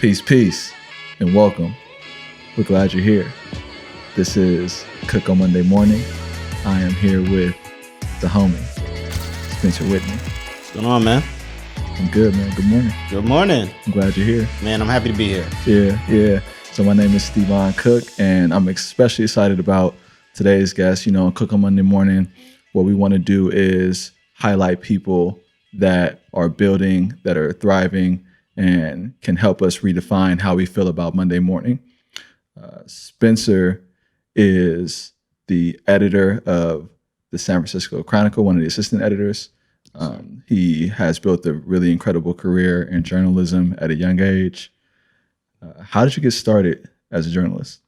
Peace, and welcome. We're glad you're here. This is Cook on Monday Morning. I am here with the homie, Spencer Whitney. What's going on, man? I'm good, man. Good morning. Good morning. I'm glad you're here. Man, I'm happy to be here. Yeah. So my name is Stevon Cook, and I'm especially excited about today's guest. You know, on Cook on Monday Morning, what we want to do is highlight people that are building, that are thriving, and can help us redefine how we feel about Monday morning. Spencer is the editor of the San Francisco Chronicle, one of the assistant editors. He has built a really incredible career in journalism at a young age. How did you get started as a journalist?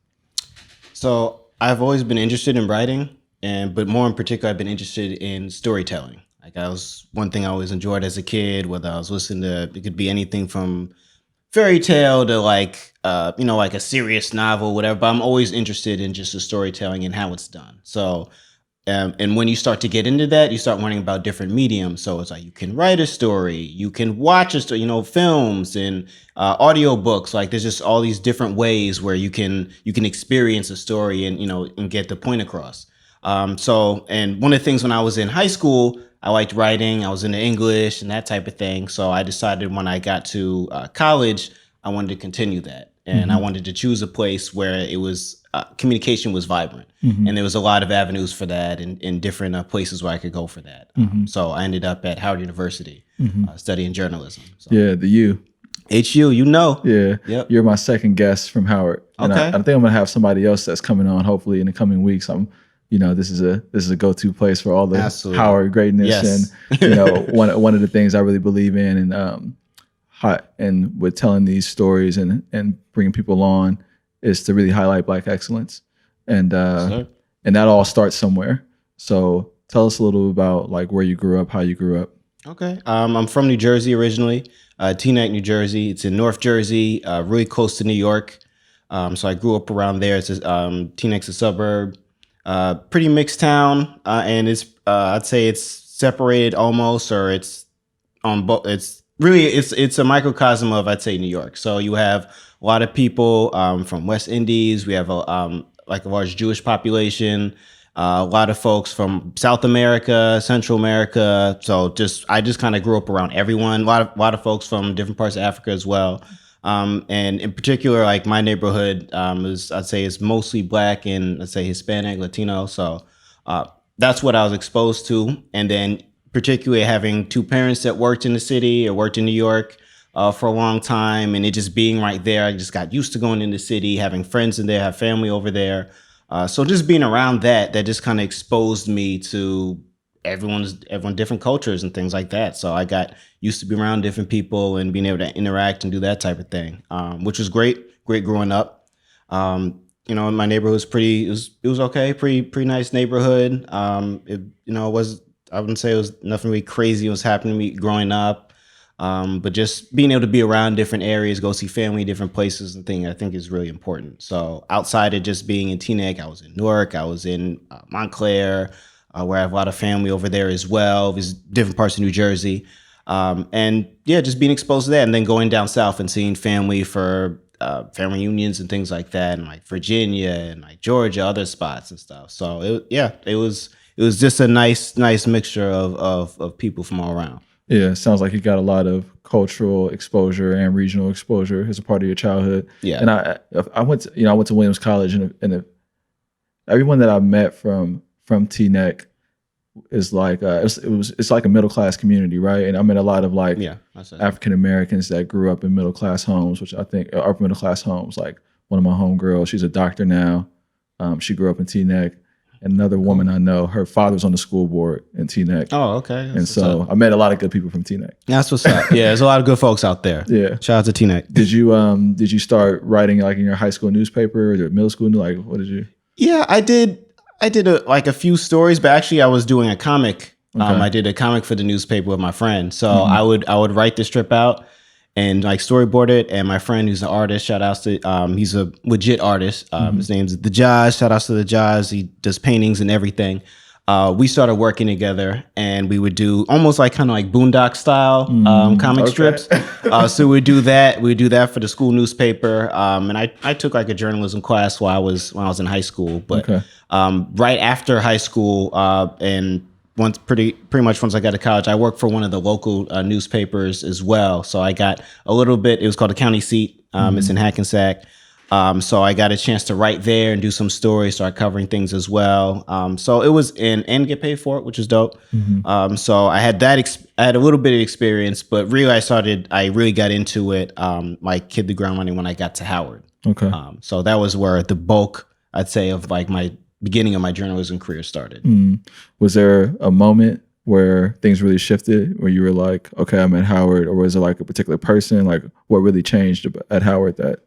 So I've always been interested in writing, but more in particular, I've been interested in storytelling. One thing I always enjoyed as a kid, whether I was listening to, it could be anything from fairy tale to like a serious novel, whatever. But I'm always interested in just the storytelling and how it's done. So, and when you start to get into that, you start learning about different mediums. So it's like you can write a story, you can watch a story, films and audio books. Like there's just all these different ways where you can experience a story and get the point across. And one of the things when I was in high school, I liked writing. I was into English and that type of thing. So I decided when I got to college, I wanted to continue that. And I wanted to choose a place where it was communication was vibrant. And there was a lot of avenues for that in different places where I could go for that. So I ended up at Howard University studying journalism. So. Yeah, the U. HU, Yeah. Yep. You're my second guest from Howard. And okay. I think I'm going to have somebody else that's coming on hopefully in the coming weeks. This is a go-to place for all the Absolutely. Howard greatness. Yes. And one of the things I really believe in and with telling these stories and bringing people on is to really highlight Black excellence. And that all starts somewhere. So tell us a little about like where you grew up, how you grew up. Okay. I'm from New Jersey originally, Teaneck, New Jersey. It's in North Jersey, really close to New York. So I grew up around there. Teaneck's a suburb. Pretty mixed town, and it's I'd say it's separated almost, or it's on both. It's a microcosm of, I'd say, New York. So you have a lot of people from West Indies. We have a large Jewish population. A lot of folks from South America, Central America. So I just kind of grew up around everyone. A lot of folks from different parts of Africa as well. And in particular, like my neighborhood is mostly Black and let's say Hispanic, Latino. So that's what I was exposed to. And then particularly having two parents that worked in the city or worked in New York for a long time, and it just being right there, I just got used to going in the city, having friends in there, have family over there. So just being around that just kind of exposed me to everyone, different cultures and things like that. So I got used to be around different people and being able to interact and do that type of thing, which was great growing up. My neighborhood was it was okay, pretty nice neighborhood. I wouldn't say it was nothing really crazy was happening to me growing up. But just being able to be around different areas, go see family, different places and things, I think is really important. So outside of just being in Teaneck, I was in Newark, I was in Montclair, where I have a lot of family over there as well. There's different parts of New Jersey. Just being exposed to that, and then going down south and seeing family for family reunions and things like that, and like Virginia and like Georgia, other spots and stuff. So it was just a nice mixture of people from all around. Yeah, sounds like you got a lot of cultural exposure and regional exposure as a part of your childhood. Yeah, and I went to Williams College, and everyone that I met from Teaneck is like it's like a middle class community, right? And I met a lot of like African Americans that grew up in middle class homes, which I think are upper middle class homes. Like one of my homegirls, she's a doctor now. She grew up in Teaneck. And another woman I know, her father's on the school board in Teaneck. Oh, okay. And so I met a lot of good people from Teaneck. That's what's up. Yeah, there's a lot of good folks out there. Yeah. Shout out to Teaneck. Did you start writing like in your high school newspaper or your middle school? Like, what did you? Yeah, I did a few stories, but actually I was doing a comic. Okay. I did a comic for the newspaper with my friend. So I would write the strip out and like storyboard it. And my friend who's an artist, shout outs to, he's a legit artist. His name's The Jazz. Shout outs to The Jazz. He does paintings and everything. we started working together, and we would do almost like kind of like Boondock style comic strips. So we'd do that. We'd do that for the school newspaper. And I took like a journalism class when I was in high school. But right after high school, and pretty much once I got to college, I worked for one of the local newspapers as well. So I got a little bit. It was called the County Seat. It's in Hackensack. So I got a chance to write there and do some stories, start covering things as well. So it was and get paid for it, which is dope. So I had that. I had a little bit of experience, but really I really got into it. Like hit the ground running when I got to Howard. Okay. So that was where the bulk, I'd say, of like my beginning of my journalism career started. Was there a moment where things really shifted, where you were like, okay, I'm at Howard, or was it like a particular person? Like what really changed at Howard that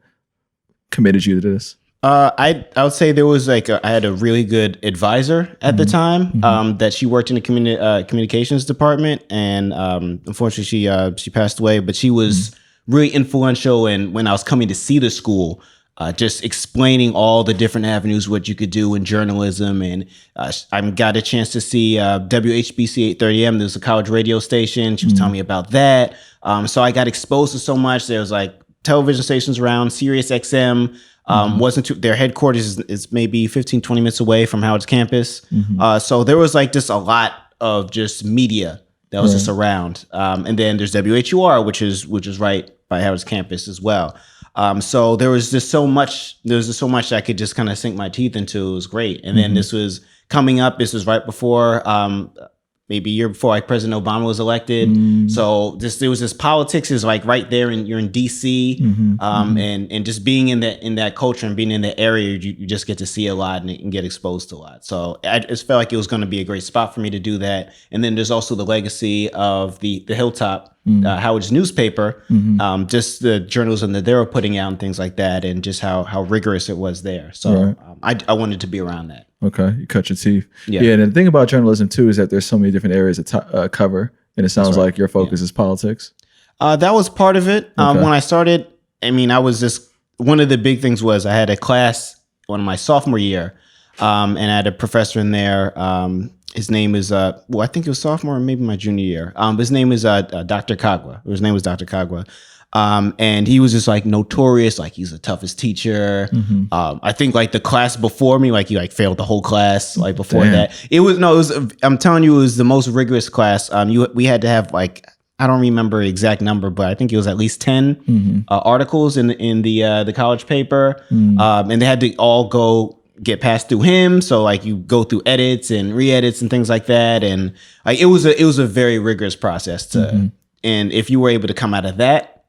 committed you to this? I would say there was like I had a really good advisor at the time that she worked in the communications department, and unfortunately she passed away. But she was really influential in when I was coming to see the school, just explaining all the different avenues what you could do in journalism. And I got a chance to see WHBC 830M. There's a college radio station. She was telling me about that. So I got exposed to so much. There was like television stations around. Sirius XM wasn't too, their headquarters is maybe 15, 20 minutes away from Howard's campus. So there was like just a lot of just media that was just around. And then there's WHUR, which is right by Howard's campus as well. So there was just so much I could just kind of sink my teeth into. It was great. And then this was coming up. This was right before maybe a year before like President Obama was elected. So there was this politics is like right there, and you're in DC, and just being in that culture and being in that area, you just get to see a lot and get exposed to a lot. So I just felt like it was going to be a great spot for me to do that. And then there's also the legacy of the Hilltop, Howard's newspaper, just the journalism that they were putting out and things like that, and just how rigorous it was there. So I wanted to be around that. Okay, you cut your teeth. Yeah, and the thing about journalism too is that there's so many different areas to cover, and it sounds like your focus is politics. That was part of it. When I started, I mean, I was just, one of the big things was I had a class one of my sophomore year, and I had a professor in there. His name is, I think it was sophomore or maybe my junior year. His name is Dr. Kagwa. His name was Dr. Kagwa. And he was just like notorious, like he's the toughest teacher. I think like the class before me, like he like failed the whole class like before that. I'm telling you, it was the most rigorous class. We had to have like, I don't remember the exact number, but I think it was at least 10 articles in the college paper. And they had to all get passed through him. So like you go through edits and re-edits and things like that. And like it was a very rigorous process and if you were able to come out of that,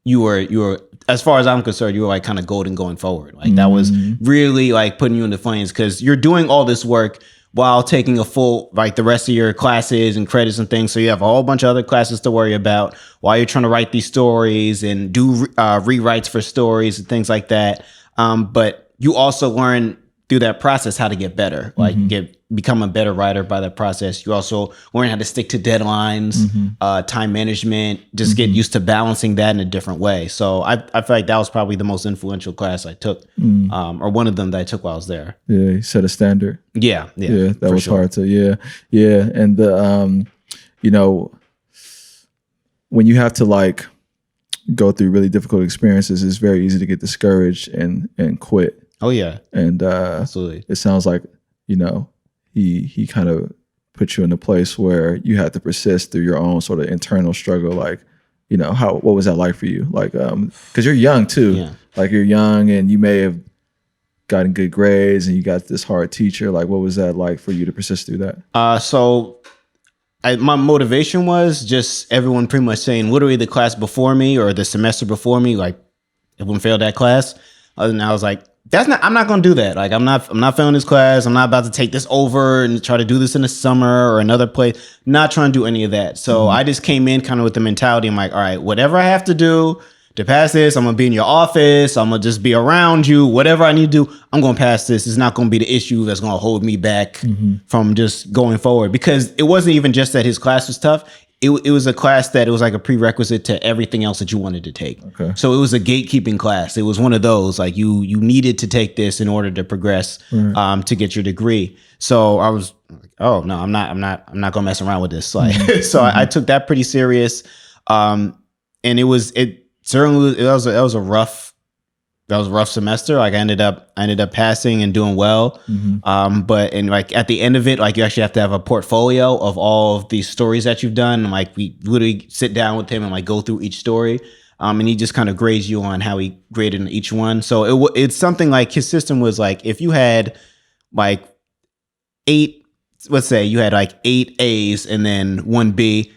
you were, as far as I'm concerned, you were like kind of golden going forward. Like that was really like putting you in the flames, because you're doing all this work while taking a full, like the rest of your classes and credits and things. So you have a whole bunch of other classes to worry about while you're trying to write these stories and do rewrites for stories and things like that. But you also learn through that process how to get better, like become a better writer by that process. You also learn how to stick to deadlines, time management, just get used to balancing that in a different way. So I feel like that was probably the most influential class I took, or one of them that I took while I was there. Yeah, you set a standard. Yeah, that was hard to, yeah. And the, when you have to like go through really difficult experiences, it's very easy to get discouraged and quit. Oh yeah. And absolutely. It sounds like, he kind of put you in a place where you had to persist through your own sort of internal struggle. Like, what was that like for you? Like, because you're young too. Yeah. Like you're young and you may have gotten good grades and you got this hard teacher. Like, what was that like for you to persist through that? So my motivation was just everyone pretty much saying literally the class before me or the semester before me, like everyone failed that class. And I was like, I'm not going to do that. Like, I'm not failing this class. I'm not about to take this over and try to do this in the summer or another place. Not trying to do any of that. So I just came in kind of with the mentality. I'm like, all right, whatever I have to do to pass this, I'm going to be in your office. I'm going to just be around you. Whatever I need to do, I'm going to pass this. It's not going to be the issue that's going to hold me back from just going forward. Because it wasn't even just that his class was tough. it was a class that it was like a prerequisite to everything else that you wanted to take. Okay. So it was a gatekeeping class. It was one of those like you needed to take this in order to progress to get your degree. So I was like, oh no, I'm not gonna mess around with this. Like so I took that pretty serious. And it was a rough semester. Like I ended up passing and doing well. But like at the end of it, like you actually have to have a portfolio of all of these stories that you've done. And like we literally sit down with him and like go through each story. And he just kind of grades you on how he graded in each one. So it's something like his system was like, if you had like let's say you had like 8 A's and then 1 B,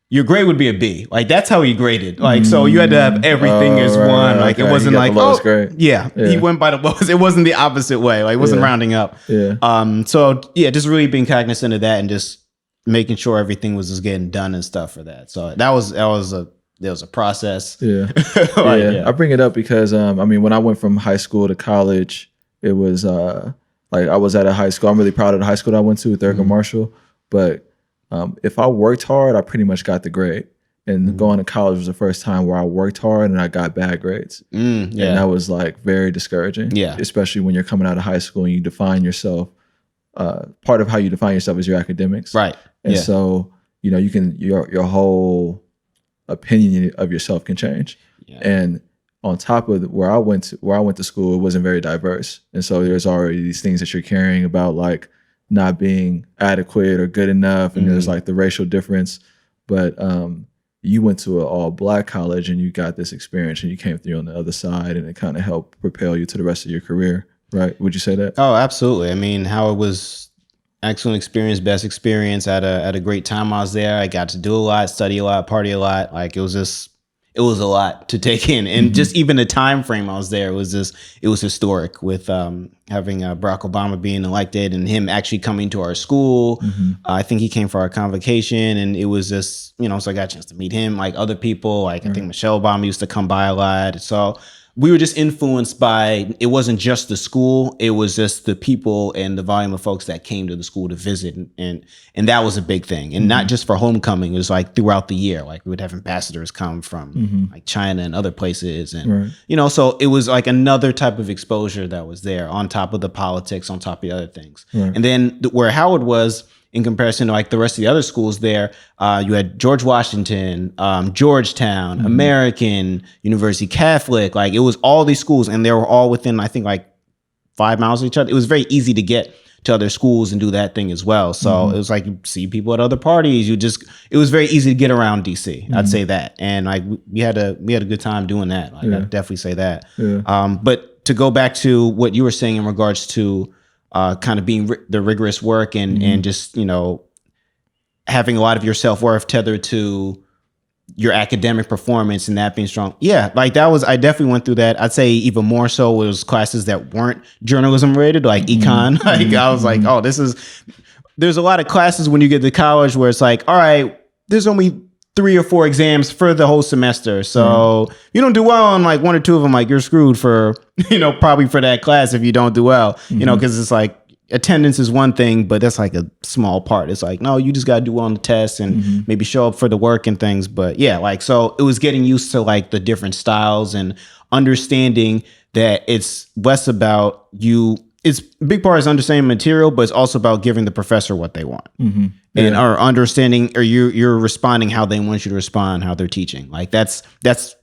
your grade would be a B. Like that's how he graded. Like so you had to have everything as one. Like it wasn't like grade. Yeah, he went by the lowest. It wasn't the opposite way. Like it wasn't rounding up. Yeah. So yeah, just really being cognizant of that and just making sure everything was just getting done and stuff for that. So there was a process. Yeah. Like, I bring it up because I mean when I went from high school to college, it was like I was at a high school. I'm really proud of the high school that I went to, Thurgood Marshall, but if I worked hard, I pretty much got the grade. And going to college was the first time where I worked hard and I got bad grades. And that was like very discouraging. Yeah. Especially when you're coming out of high school and you define yourself. Part of how you define yourself is your academics. Right. And so, you know, you can your whole opinion of yourself can change. Yeah. And on top of where I went to school, it wasn't very diverse. And so there's already these things that you're carrying about like not being adequate or good enough, and there's like the racial difference. But you went to an all-black college and you got this experience and you came through on the other side, and it kind of helped propel you to the rest of your career, right? Would you say that? Oh, absolutely. I mean, Howard was excellent experience, best experience. At a great time I was there. I got to do a lot, study a lot, party a lot. Like it was a lot to take in, and just even the time frame I was there was it was historic with having Barack Obama being elected and him actually coming to our school. I think he came for our convocation, and it was just, you know, so I got a chance to meet him, like other people, like I think Michelle Obama used to come by a lot. So we were just influenced by, it wasn't just the school, it was just the people and the volume of folks that came to the school to visit. And that was a big thing. And not just for homecoming, it was like throughout the year, like we would have ambassadors come from like China and other places. And, you know, so it was like another type of exposure that was there on top of the politics, on top of the other things. And then where Howard was, in comparison to like the rest of the other schools there, you had George Washington, Georgetown, American, University Catholic. Like it was all these schools, and they were all within, I think, like 5 miles of each other. It was very easy to get to other schools and do that thing as well. So it was like you see people at other parties. It was very easy to get around DC. I'd say that, and like we had a good time doing that. Like I'd definitely say that. But to go back to what you were saying in regards to kind of being the rigorous work and just, you know, having a lot of your self-worth tethered to your academic performance and that being strong. Yeah, like I definitely went through that. I'd say even more so was classes that weren't journalism related, like econ. Like I was like, oh, there's a lot of classes when you get to college where it's like, all right, there's only 3 or 4 exams for the whole semester. So you don't do well on like 1 or 2 of them, like you're screwed for, you know, probably for that class if you don't do well, you know, because it's like attendance is one thing, but that's like a small part. It's like, no, you just got to do well on the test and maybe show up for the work and things. But yeah, like, so it was getting used to like the different styles and understanding that it's less about you. It's a big part is understanding material, but it's also about giving the professor what they want and or understanding, or you're responding how they want you to respond, how they're teaching. Like that's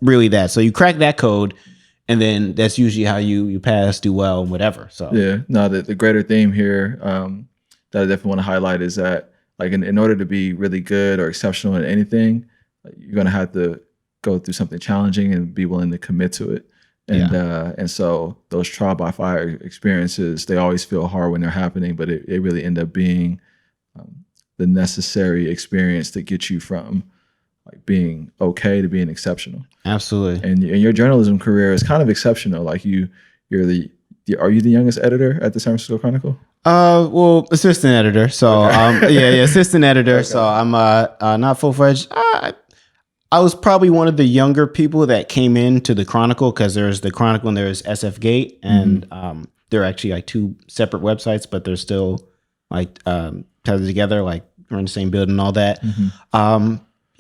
really that. So you crack that code, and then that's usually how you pass, do well, and whatever. So the greater theme here that I definitely want to highlight is that like in order to be really good or exceptional at anything, like, you're gonna have to go through something challenging and be willing to commit to it. And so those trial by fire experiences, they always feel hard when they're happening, but it really end up being the necessary experience to get you from like being okay to being exceptional. Absolutely. And your journalism career is kind of exceptional. Like are you the youngest editor at the San Francisco Chronicle? Well, assistant editor. So assistant editor. Okay. So I'm not full-fledged. I was probably one of the younger people that came into the Chronicle, because there's the Chronicle and there's SF Gate, and they're actually like 2 separate websites, but they're still like tethered together, like we're in the same building and all that.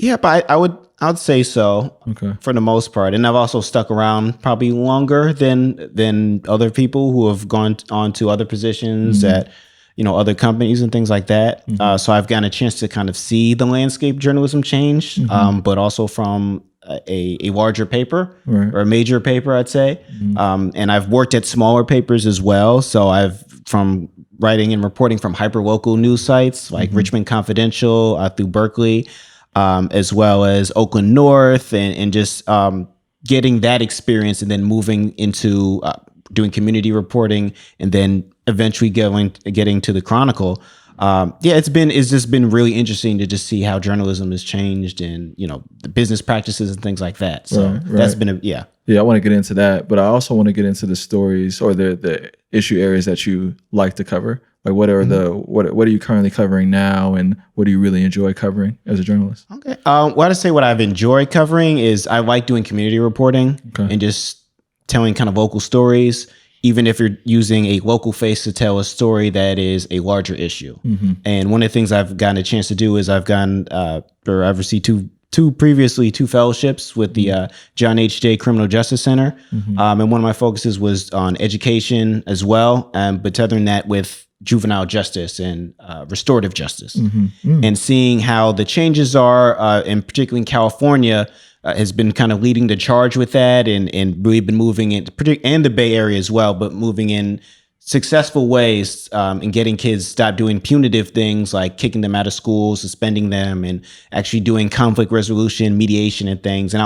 Yeah, but I would say so. Okay. For the most part, and I've also stuck around probably longer than other people who have gone on to other positions at other companies and things like that. So I've gotten a chance to kind of see the landscape journalism change, but also from a larger paper Right. or a major paper, I'd say. And I've worked at smaller papers as well. So I've from writing and reporting from hyperlocal news sites like Richmond Confidential through Berkeley, as well as Oakland North, and just getting that experience, and then moving into doing community reporting, and then eventually getting to the Chronicle. It's just been really interesting to just see how journalism has changed, and the business practices and things like that. So that's been Yeah, I want to get into that, but I also want to get into the stories or the issue areas that you like to cover. Like, what are what are you currently covering now, and what do you really enjoy covering as a journalist? Okay. What I've enjoyed covering is I like doing community reporting and just telling kind of local stories, even if you're using a local face to tell a story that is a larger issue. And one of the things I've gotten a chance to do is I've received two fellowships with the John H. Jay Criminal Justice Center. And one of my focuses was on education as well, but tethering that with juvenile justice and restorative justice, and seeing how the changes are, and particularly in California, has been kind of leading the charge with that, and really been moving in, and the Bay Area as well, but moving in successful ways, and getting kids stop doing punitive things like kicking them out of school, suspending them, and actually doing conflict resolution, mediation, and things. And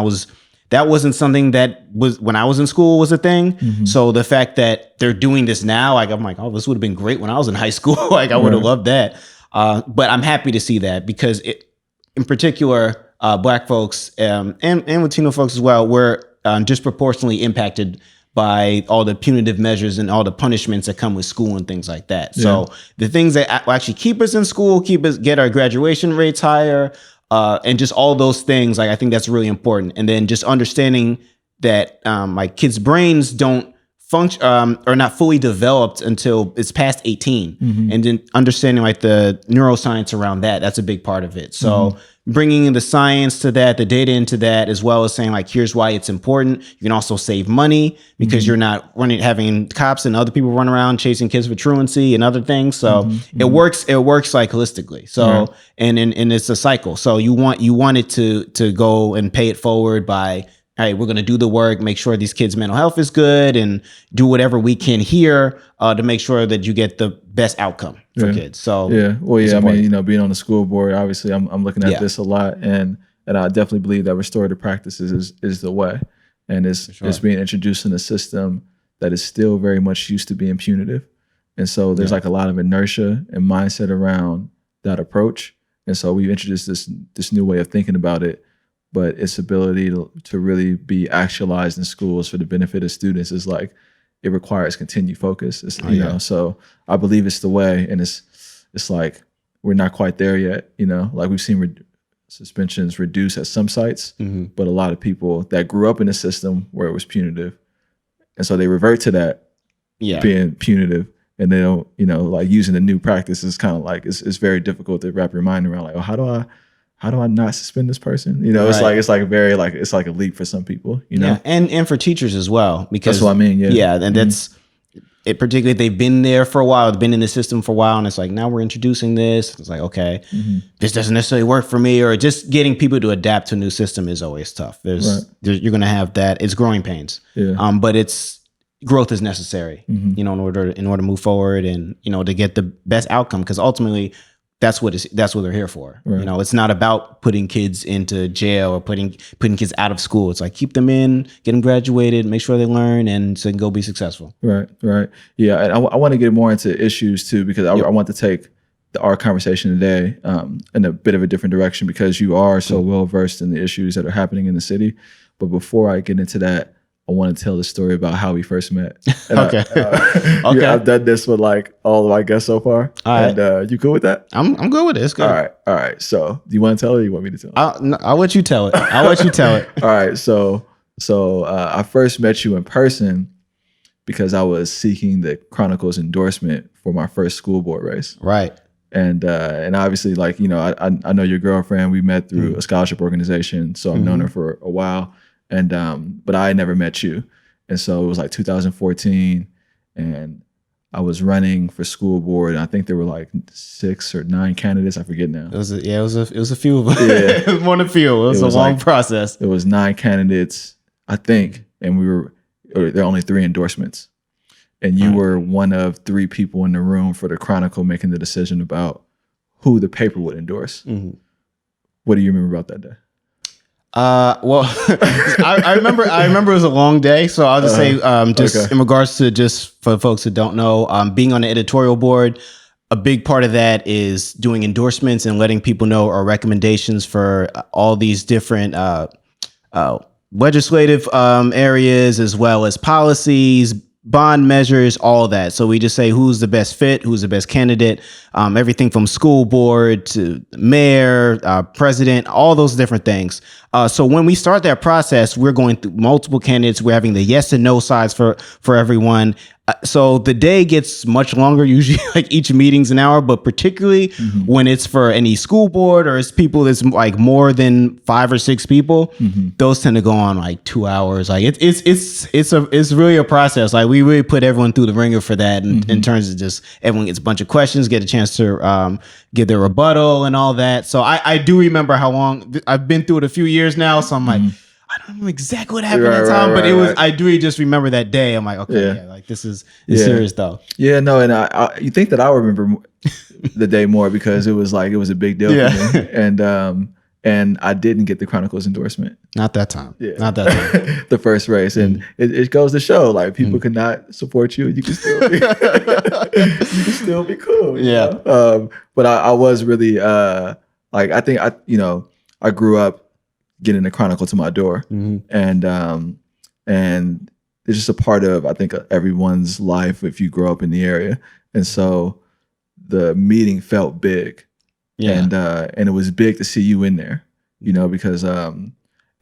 that wasn't something that was when I was in school was a thing. So the fact that they're doing this now, like I'm like, oh, this would have been great when I was in high school. Like I would have loved that. But I'm happy to see that, because in particular, Black folks and Latino folks as well were disproportionately impacted by all the punitive measures and all the punishments that come with school and things like that. So the things that will actually keep us in school, get our graduation rates higher, and just all those things, like I think that's really important. And then just understanding that like kids' brains don't function are not fully developed until it's past 18, and then understanding like the neuroscience around that's a big part of it. So bringing in the science to that, the data into that, as well as saying like, here's why it's important. You can also save money because you're not having cops and other people run around chasing kids for truancy and other things. So it works like holistically. So, and it's a cycle. So you want it to go and pay it forward by, hey, we're going to do the work, make sure these kids' mental health is good, and do whatever we can here to make sure that you get the best outcome for kids. So I mean, being on the school board, obviously, I'm looking at this a lot, and I definitely believe that restorative practices is the way, and it's being introduced in a system that is still very much used to being punitive, and so there's like a lot of inertia and mindset around that approach, and so we've introduced this new way of thinking about it. But its ability to really be actualized in schools for the benefit of students is like, it requires continued focus. It's, so I believe it's the way, and it's like we're not quite there yet. Like we've seen suspensions reduce at some sites, but a lot of people that grew up in a system where it was punitive, and so they revert to that being punitive, and they don't, like using the new practice is kind of like it's very difficult to wrap your mind around. Like, oh, how do I not suspend this person? It's like a leap for some people, Yeah, and for teachers as well, because that's what I mean. And that's it. Particularly, they've been there for a while, they've been in the system for a while, and it's like now we're introducing this. It's like, okay, this doesn't necessarily work for me, or just getting people to adapt to a new system is always tough. You're going to have that. It's growing pains. But growth is necessary, in order to move forward, and to get the best outcome, because ultimately, that's what they're here for. Right. It's not about putting kids into jail or putting kids out of school. It's like, keep them in, get them graduated, make sure they learn, and so they can go be successful. Right. Yeah, and I want to get more into issues too, because I want to take our conversation today in a bit of a different direction, because you are so well versed in the issues that are happening in the city. But before I get into that, I want to tell the story about how we first met. And okay. I've done this with like all of my guests so far. All right. And you cool with that? I'm good with it. It's good. All right. So do you want to tell it, or you want me to tell it? I'll let you tell it. All right. So I first met you in person because I was seeking the Chronicle's endorsement for my first school board race. Right. And obviously, like, you know, I know your girlfriend. We met through a scholarship organization, so I've known her for a while. And but I had never met you, and so it was like 2014, and I was running for school board, and I think there were like 6 or 9 candidates. I forget now. It was a few of them. Yeah. It was more than a few. It was a long process. It was 9 candidates, I think, and there are only 3 endorsements. And you were one of 3 people in the room for the Chronicle making the decision about who the paper would endorse. What do you remember about that day? Well, I remember it was a long day. So I'll just say, in regards to, just for folks who don't know, being on the editorial board, a big part of that is doing endorsements and letting people know our recommendations for all these different legislative areas, as well as policies, bond measures, all of that. So we just say who's the best fit, who's the best candidate, everything from school board to mayor, president, all those different things. So when we start that process, we're going through multiple candidates. We're having the yes and no sides for everyone. So the day gets much longer, usually like each meeting's an hour, but particularly when it's for any school board or it's people that's like more than 5 or 6 people, those tend to go on like 2 hours. Like it's really a process. Like we really put everyone through the ringer for that in terms of just everyone gets a bunch of questions, get a chance to give their rebuttal and all that. So I do remember how long I've been through it a few years now. So I'm like, I don't know exactly what happened at the time, but it was. I do just remember that day. I'm like, okay, like this is serious though. Yeah, no, and you think that I remember the day more because it was a big deal for me, and I didn't get the Chronicle's endorsement. Not that time. Yeah, not that time. The first race, and it goes to show like people could not support you, and you can still be cool. Yeah. But I was really like I think I grew up getting the Chronicle to my door, and it's just a part of, I think, everyone's life if you grow up in the area, and so the meeting felt big, and it was big to see you in there, because and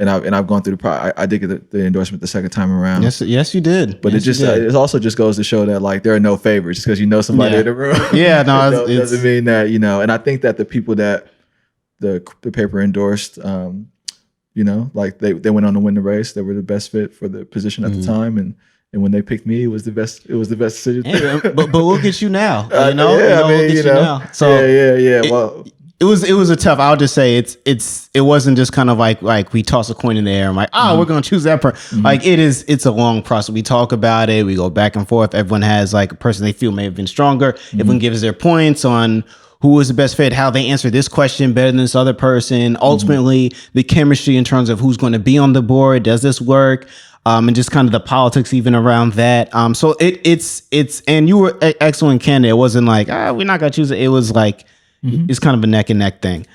I've gone through I did get the endorsement the second time around. Yes, you did. But it also just goes to show that like there are no favors because somebody in the room. Yeah, no, it doesn't mean that and I think that the people that the paper endorsed. Like they went on to win the race. They were the best fit for the position at the time, and when they picked me, it was the best. It was the best decision. Yeah, but look at you now. You know, now. So Well, it was a tough. I'll just say it wasn't just kind of like we toss a coin in the air and like we're gonna choose that person. Like it's a long process. We talk about it. We go back and forth. Everyone has like a person they feel may have been stronger. Everyone gives their points on who was the best fit, how they answer this question better than this other person. Ultimately, the chemistry in terms of who's going to be on the board, does this work? And just kind of the politics even around that. So it's and you were an excellent candidate. It wasn't like, we're not going to choose it. It was like, it's kind of a neck and neck thing.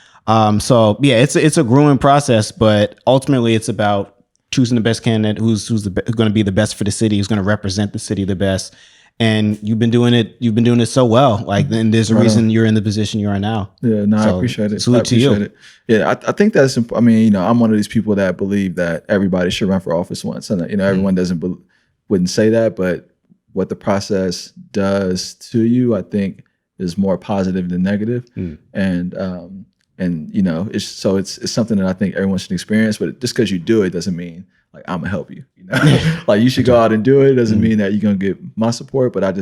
So yeah, it's a grueling process, but ultimately it's about choosing the best candidate who's going to be the best for the city, who's going to represent the city the best. And you've been doing it so well. Like, then there's a reason you're in the position you're in now. Yeah, no, so I appreciate it. Salute to you. Yeah, I think that's. I mean, I'm one of these people that believe that everybody should run for office once, and everyone wouldn't say that, but what the process does to you, I think, is more positive than negative, and it's something that I think everyone should experience. But just because you do it doesn't mean like I'm gonna help you. Like you should go out and do it. It doesn't mean that you're gonna get my support, but I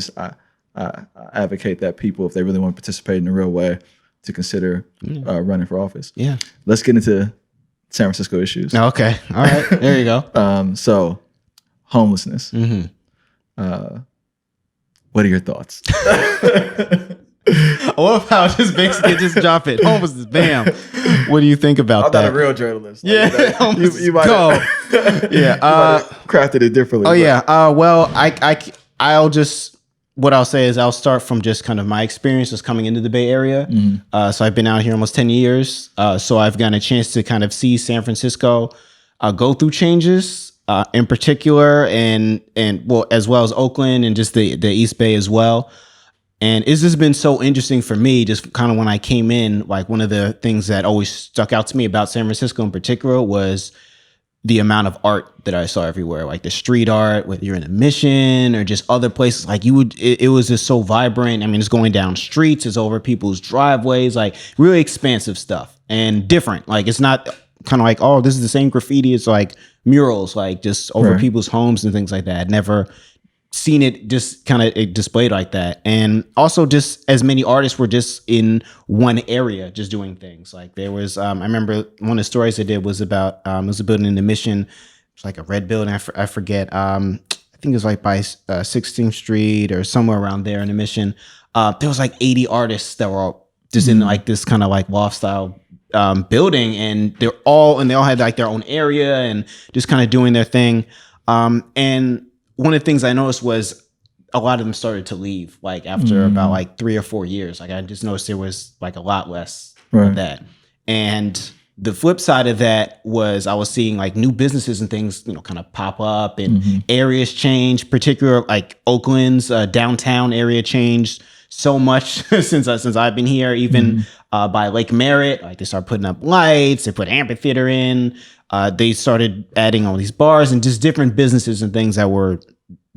advocate that people, if they really want to participate in a real way, to consider running for office. Yeah. Let's get into San Francisco issues. Okay. All right. There you go. So homelessness. What are your thoughts? I love how just basically just drop it. Homelessness, bam. What do you think about that? I'm not a real journalist. Like, you might go. Crafted it differently. Oh yeah. Well, I'll just, what I'll say is I'll start from just kind of my experiences coming into the Bay Area. So I've been out here almost 10 years. So I've gotten a chance to kind of see San Francisco go through changes in particular, and well, as well as Oakland and just the East Bay as well. And it's just been so interesting for me, just kind of when I came in, like one of the things that always stuck out to me about San Francisco in particular was the amount of art that I saw everywhere, like the street art, whether you're in a Mission or just other places, like it was just so vibrant. I mean, it's going down streets, it's over people's driveways, like really expansive stuff and different. Like it's not kind of like, oh, this is the same graffiti. It's like murals, like just over people's homes and things like that. I'd never seen it just kind of displayed like that. And also just as many artists were just in one area just doing things. Like there was I remember one of the stories I did was about it was a building in the Mission. It's like a red building. I forget. I think it was like by 16th Street or somewhere around there in the Mission. There was like 80 artists that were all just in like this kind of like loft style building, and they all had like their own area and just kind of doing their thing. And one of the things I noticed was a lot of them started to leave, like after about like 3 or 4 years. Like I just noticed there was like a lot less of that. And the flip side of that was I was seeing like new businesses and things, you know, kind of pop up, and areas change. Particular like Oakland's downtown area changed so much since I've been here. Even by Lake Merritt, like they started putting up lights, they put amphitheater in. They started adding all these bars and just different businesses and things that were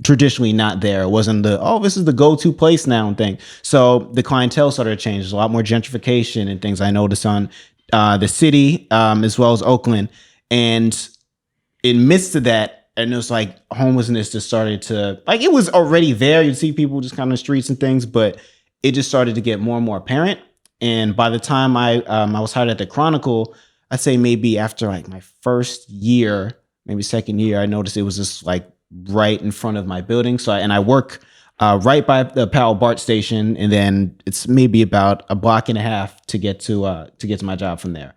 traditionally not there. It wasn't this is the go-to place now and thing. So the clientele started to change. There's a lot more gentrification and things I noticed on the city as well as Oakland. And in midst of that, and it was like homelessness just started to, like it was already there. You'd see people just kind of on the streets and things, but it just started to get more and more apparent. And by the time I was hired at the Chronicle, I'd say maybe after like my first year, maybe second year, I noticed it was just like right in front of my building. So I work right by the Powell BART station, and then it's maybe about a block and a half to get to my job from there.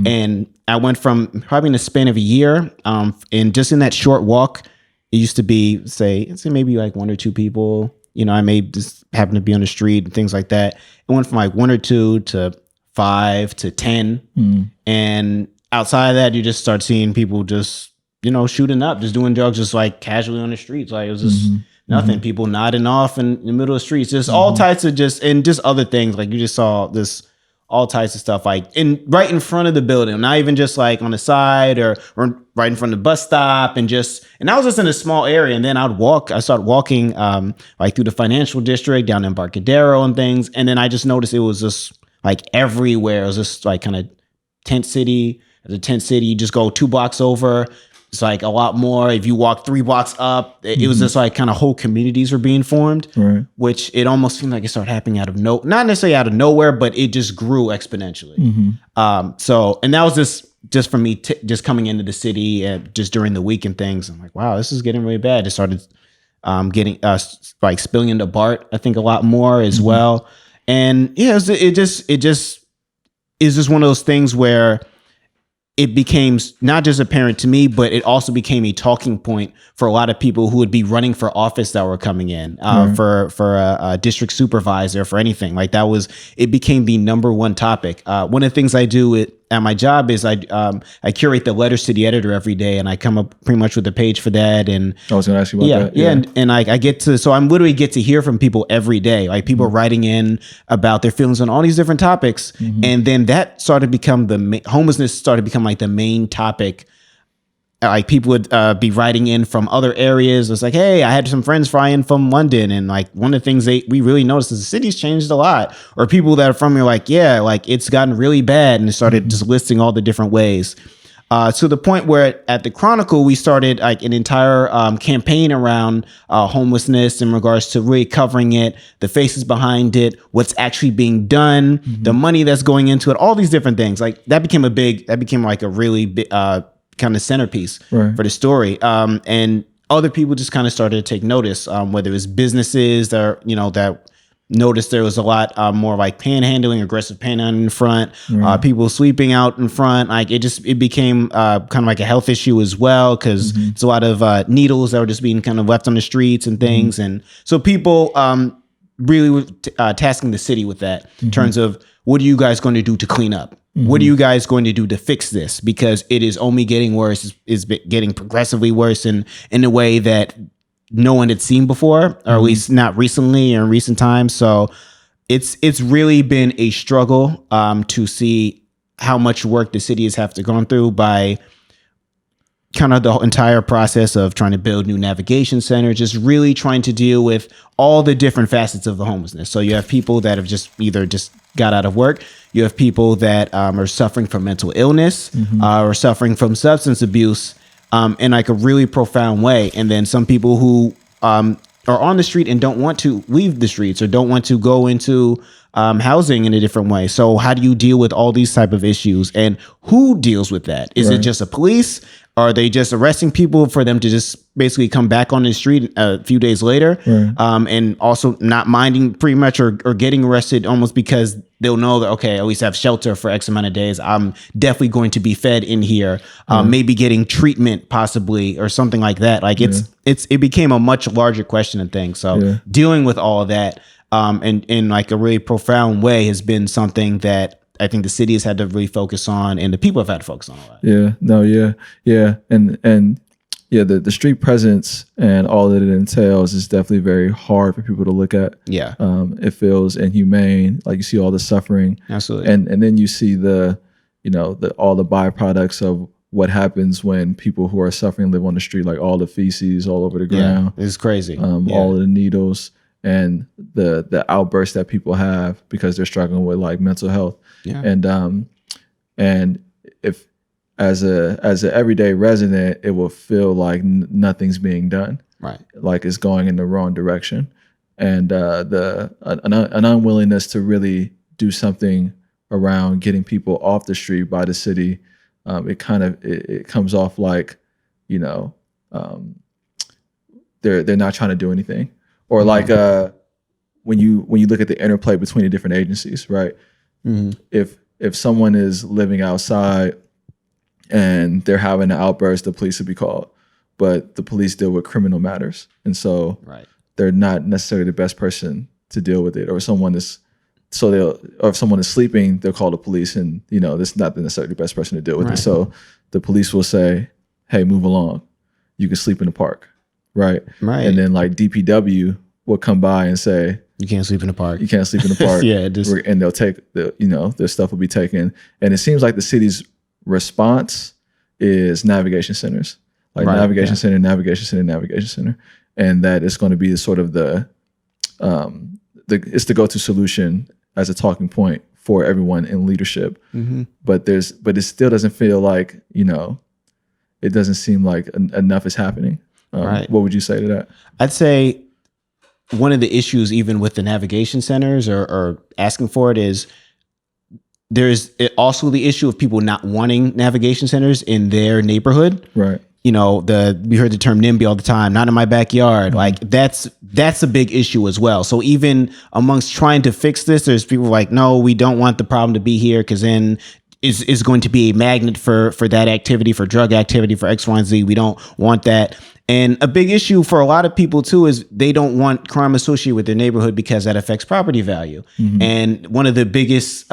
And I went from probably in the span of a year, and just in that short walk, it used to be say maybe like 1 or 2 people. You know, I may just happen to be on the street and things like that. It went from like 1 or 2 to 5 to 10. And outside of that, you just start seeing people just, you know, shooting up, just doing drugs, just like casually on the streets. Like it was just nothing. People nodding off in the middle of the streets, just all types of and just other things. Like you just saw this, all types of stuff, like right in front of the building, not even just like on the side or right in front of the bus stop, and I was just in a small area. And then I started walking like through the financial district down in Embarcadero and things. And then I just noticed it was just like everywhere. It was just like kind of tent city. The tent city, you just go 2 blocks over, it's like a lot more. If you walk 3 blocks up, it was just like kind of whole communities were being formed, which it almost seemed like it started happening not necessarily out of nowhere, but it just grew exponentially. So, and that was just for me, just coming into the city just during the week and things. I'm like, wow, this is getting really bad. It started getting like spilling into BART, I think a lot more as well. And yeah, it just is just one of those things where it became not just apparent to me, but it also became a talking point for a lot of people who would be running for office that were coming in for a district supervisor, for anything like that. It became the number one topic. One of the things I do at my job is I curate the letters to the editor every day, and I come up pretty much with a page for that. And I was going to ask you about that. Yeah. And I get to, so I'm literally get to hear from people every day, like people writing in about their feelings on all these different topics. And then that started to become homelessness started to become like the main topic. Like people would be writing in from other areas. It's like, hey, I had some friends fly in from London, and like one of the things we really noticed is the city's changed a lot. Or people that are from here, like, yeah, like it's gotten really bad, and it started just listing all the different ways. To the point where at the Chronicle, we started like an entire campaign around homelessness in regards to really covering it, the faces behind it, what's actually being done, the money that's going into it, all these different things. Like that became like a really big kind of centerpiece for the story. And other people just kind of started to take notice, whether it was businesses that noticed there was a lot more like panhandling, aggressive panhandling in front, people sleeping out in front. Like it became kind of like a health issue as well, because there's a lot of needles that were just being kind of left on the streets and things. And so people really were tasking the city with that in terms of, what are you guys going to do to clean up? What are you guys going to do to fix this? Because it is only getting worse, is getting progressively worse in a way that no one had seen before, or at least not recently or in recent times. So it's really been a struggle to see how much work the city has have to gone through by kind of the entire process of trying to build new navigation centers, just really trying to deal with all the different facets of the homelessness. So you have people that have just either just got out of work. You have people that are suffering from mental illness or suffering from substance abuse in like a really profound way. And then some people who are on the street and don't want to leave the streets or don't want to go into housing in a different way. So how do you deal with all these type of issues, and who deals with that? Is it just a police? Are they just arresting people for them to just basically come back on the street a few days later? And also not minding pretty much or getting arrested almost because they'll know that, okay, at least I have shelter for X amount of days. I'm definitely going to be fed in here, maybe getting treatment possibly or something like that. Like it became a much larger question and thing. So dealing with all of that and in like a really profound way has been something that I think the city has had to really focus on, and the people have had to focus on a lot. The street presence and all that it entails is definitely very hard for people to look at. It feels inhumane. Like you see all the suffering. Absolutely. And then you see all the byproducts of what happens when people who are suffering live on the street, like all the feces all over the ground. It's crazy. All of the needles and the outbursts that people have because they're struggling with like mental health. And if as a everyday resident, it will feel like nothing's being done, like it's going in the wrong direction, and an unwillingness to really do something around getting people off the street by the city. It comes off like they're not trying to do anything, or like when you look at the interplay between the different agencies, right? If someone is living outside and they're having an outburst, the police would be called. But the police deal with criminal matters. And so they're not necessarily the best person to deal with it. Or if someone is sleeping, they'll call the police, and this is not necessarily the best person to deal with it. So the police will say, hey, move along. You can sleep in the park. Right. And then like DPW will come by and say, you can't sleep in the park. You can't sleep in the park. And they'll take their stuff will be taken. And it seems like the city's response is navigation centers, like navigation center, and that it's going to be sort of it's the go-to solution as a talking point for everyone in leadership. But it still doesn't feel like it doesn't seem like enough is happening. What would you say to that? I'd say one of the issues, even with the navigation centers or asking for it, is there's also the issue of people not wanting navigation centers in their neighborhood. Right. We heard the term NIMBY all the time, not in my backyard. Like that's a big issue as well. So even amongst trying to fix this, there's people like, no, we don't want the problem to be here, because then is going to be a magnet for that activity, for drug activity, for X, Y, and Z. We don't want that. And a big issue for a lot of people too is they don't want crime associated with their neighborhood because that affects property value. And one of the biggest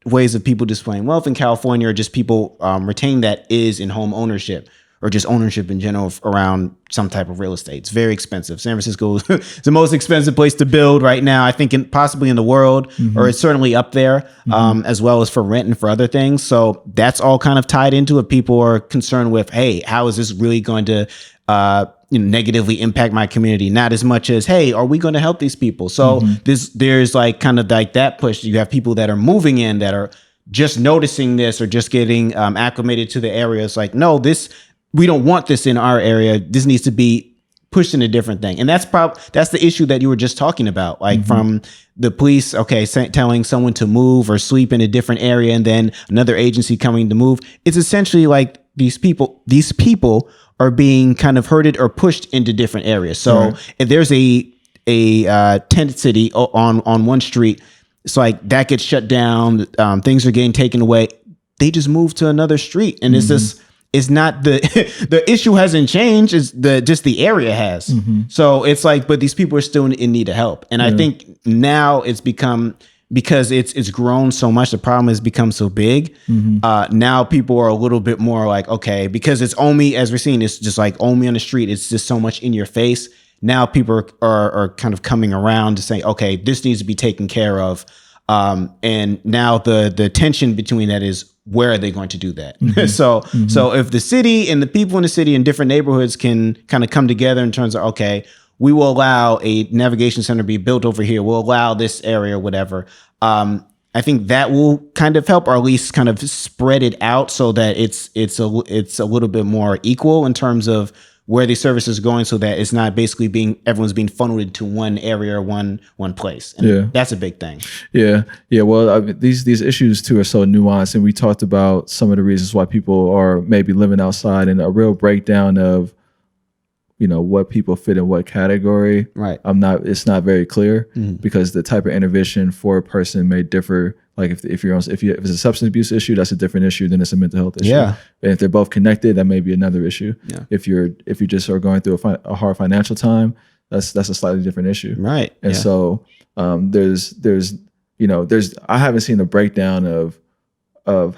ways of people displaying wealth in California, or just people retain that, is in home ownership, or just ownership in general around some type of real estate. It's very expensive. San Francisco is the most expensive place to build right now, I think, possibly in the world, or it's certainly up there, as well as for rent and for other things. So that's all kind of tied into it. People are concerned with, hey, how is this really going to negatively impact my community? Not as much as, hey, are we going to help these people? So there's like kind of like that push. You have people that are moving in that are just noticing this, or just getting acclimated to the area. It's like, no, we don't want this in our area. This needs to be pushed in a different thing. And that's the issue that you were just talking about, like from the police, telling someone to move or sleep in a different area, and then another agency coming to move. It's essentially like these people are being kind of herded or pushed into different areas. So if there's a tent city on one street, it's like that gets shut down. Things are getting taken away. They just move to another street, and it's just, it's not the issue hasn't changed. It's just the area has. So it's like, but these people are still in need of help. And I think now it's become, because it's grown so much, the problem has become so big. Now people are a little bit more like, okay, because it's only, as we're seeing, it's just like only on the street. It's just so much in your face. Now people are kind of coming around to say, okay, this needs to be taken care of. And now the tension between that is, where are they going to do that? So if the city and the people in the city in different neighborhoods can kind of come together in terms of, okay, we will allow a navigation center to be built over here. We'll allow this area, whatever. I think that will kind of help, or at least kind of spread it out so that it's a little bit more equal in terms of where the service is going, so that it's not basically everyone's being funneled into one area or one place. And that's a big thing. Yeah. Well, I mean, these issues too are so nuanced, and we talked about some of the reasons why people are maybe living outside, and a real breakdown of, what people fit in what category. Right. It's not very clear, because the type of intervention for a person may differ. Like if it's a substance abuse issue, that's a different issue than it's a mental health issue. Yeah. And if they're both connected, that may be another issue. Yeah. If you just are going through a hard financial time, that's a slightly different issue. Right. And so there's I haven't seen a breakdown of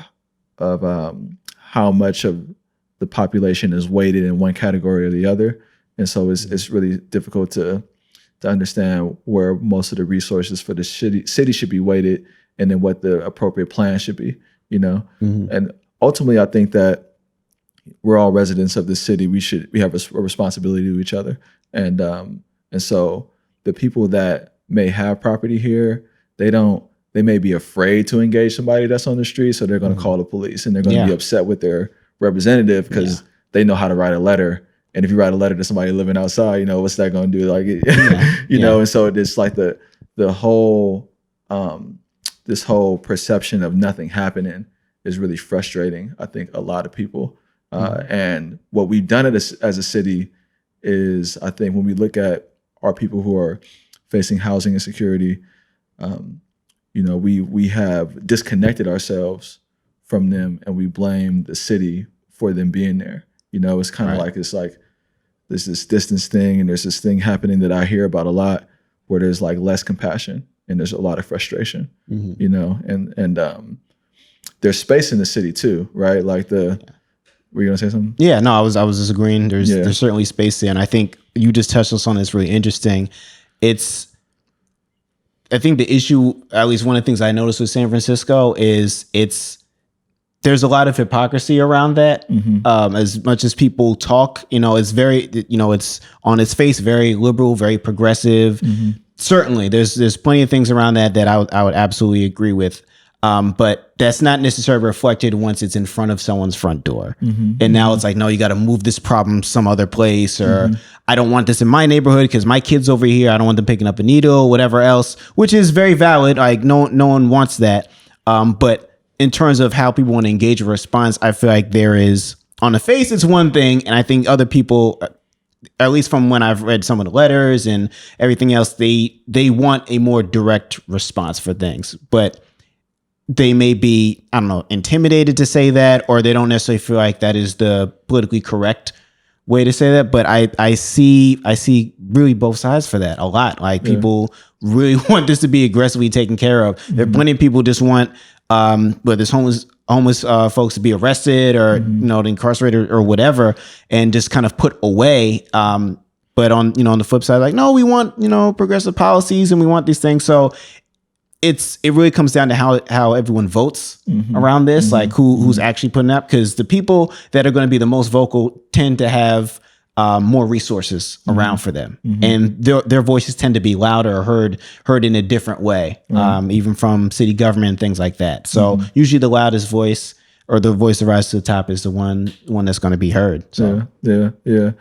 how much of the population is weighted in one category or the other. And so it's really difficult to understand where most of the resources for the city should be weighted, and then what the appropriate plan should be, And ultimately, I think that we're all residents of the city. We have a responsibility to each other. And so the people that may have property here, they may be afraid to engage somebody that's on the street. So they're going to call the police, and they're going to be upset with their representative because they know how to write a letter. And if you write a letter to somebody living outside, what's that going to do? Like, know, and so it's like the whole, this whole perception of nothing happening is really frustrating, I think, a lot of people. And what we've done as a city is, I think, when we look at our people who are facing housing insecurity, we have disconnected ourselves from them, and we blame the city for them being there. It's kind of like there's this distance thing, and there's this thing happening that I hear about a lot, where there's like less compassion and there's a lot of frustration, and there's space in the city too, right? Like were you gonna say something? Yeah, no, I was just agreeing. There's certainly space there, and I think you just touched on something that's really interesting. I think the issue, at least one of the things I noticed with San Francisco, is there's a lot of hypocrisy around that. As much as people talk, it's very, it's on its face very liberal, very progressive. Certainly, there's plenty of things around that I would absolutely agree with. But that's not necessarily reflected once it's in front of someone's front door. And now it's like, no, you got to move this problem some other place, or I don't want this in my neighborhood because my kid's over here. I don't want them picking up a needle, whatever else, which is very valid. Like no one wants that. But in terms of how people want to engage a response, I feel like there is, on the face, it's one thing. And I think other people, at least from when I've read some of the letters and everything else, they want a more direct response for things. But they may be, I don't know, intimidated to say that, or they don't necessarily feel like that is the politically correct way to say that. But I see really both sides for that a lot. Like people really want this to be aggressively taken care of. There are plenty of people just want whether it's homeless folks to be arrested or incarcerated or whatever, and just kind of put away. But on the flip side, like, no, we want progressive policies and we want these things. So it really comes down to how everyone votes around this, like who's actually putting up, because the people that are going to be the most vocal tend to have more resources around for them, and their voices tend to be louder or heard in a different way, even from city government and things like that. So usually the loudest voice, or the voice that rises to the top, is the one that's going to be heard. So yeah.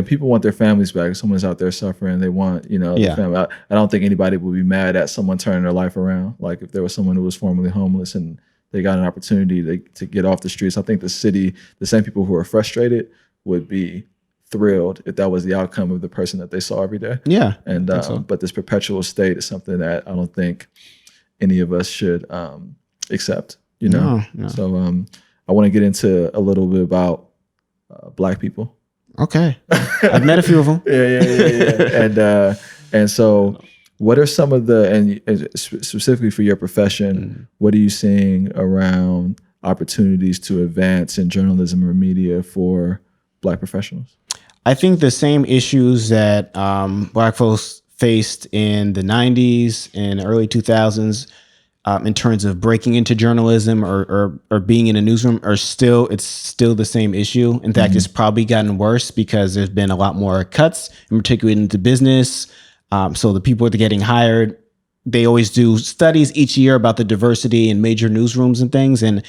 People want their families back. If someone's out there suffering, they want the family. I don't think anybody would be mad at someone turning their life around. Like if there was someone who was formerly homeless and they got an opportunity to get off the streets, I think the city, the same people who are frustrated, would be thrilled if that was the outcome of the person that they saw every day. Yeah. And but this perpetual state is something that I don't think any of us should accept. No. So I want to get into a little bit about Black people. Okay. I've met a few of them. Yeah. And so what are some of and specifically for your profession, what are you seeing around opportunities to advance in journalism or media for Black professionals? I think the same issues that Black folks faced in the 90s and early 2000s in terms of breaking into journalism or being in a newsroom it's still the same issue. In fact, it's probably gotten worse because there's been a lot more cuts, in particular into business. So the people that are getting hired, they always do studies each year about the diversity in major newsrooms and things. And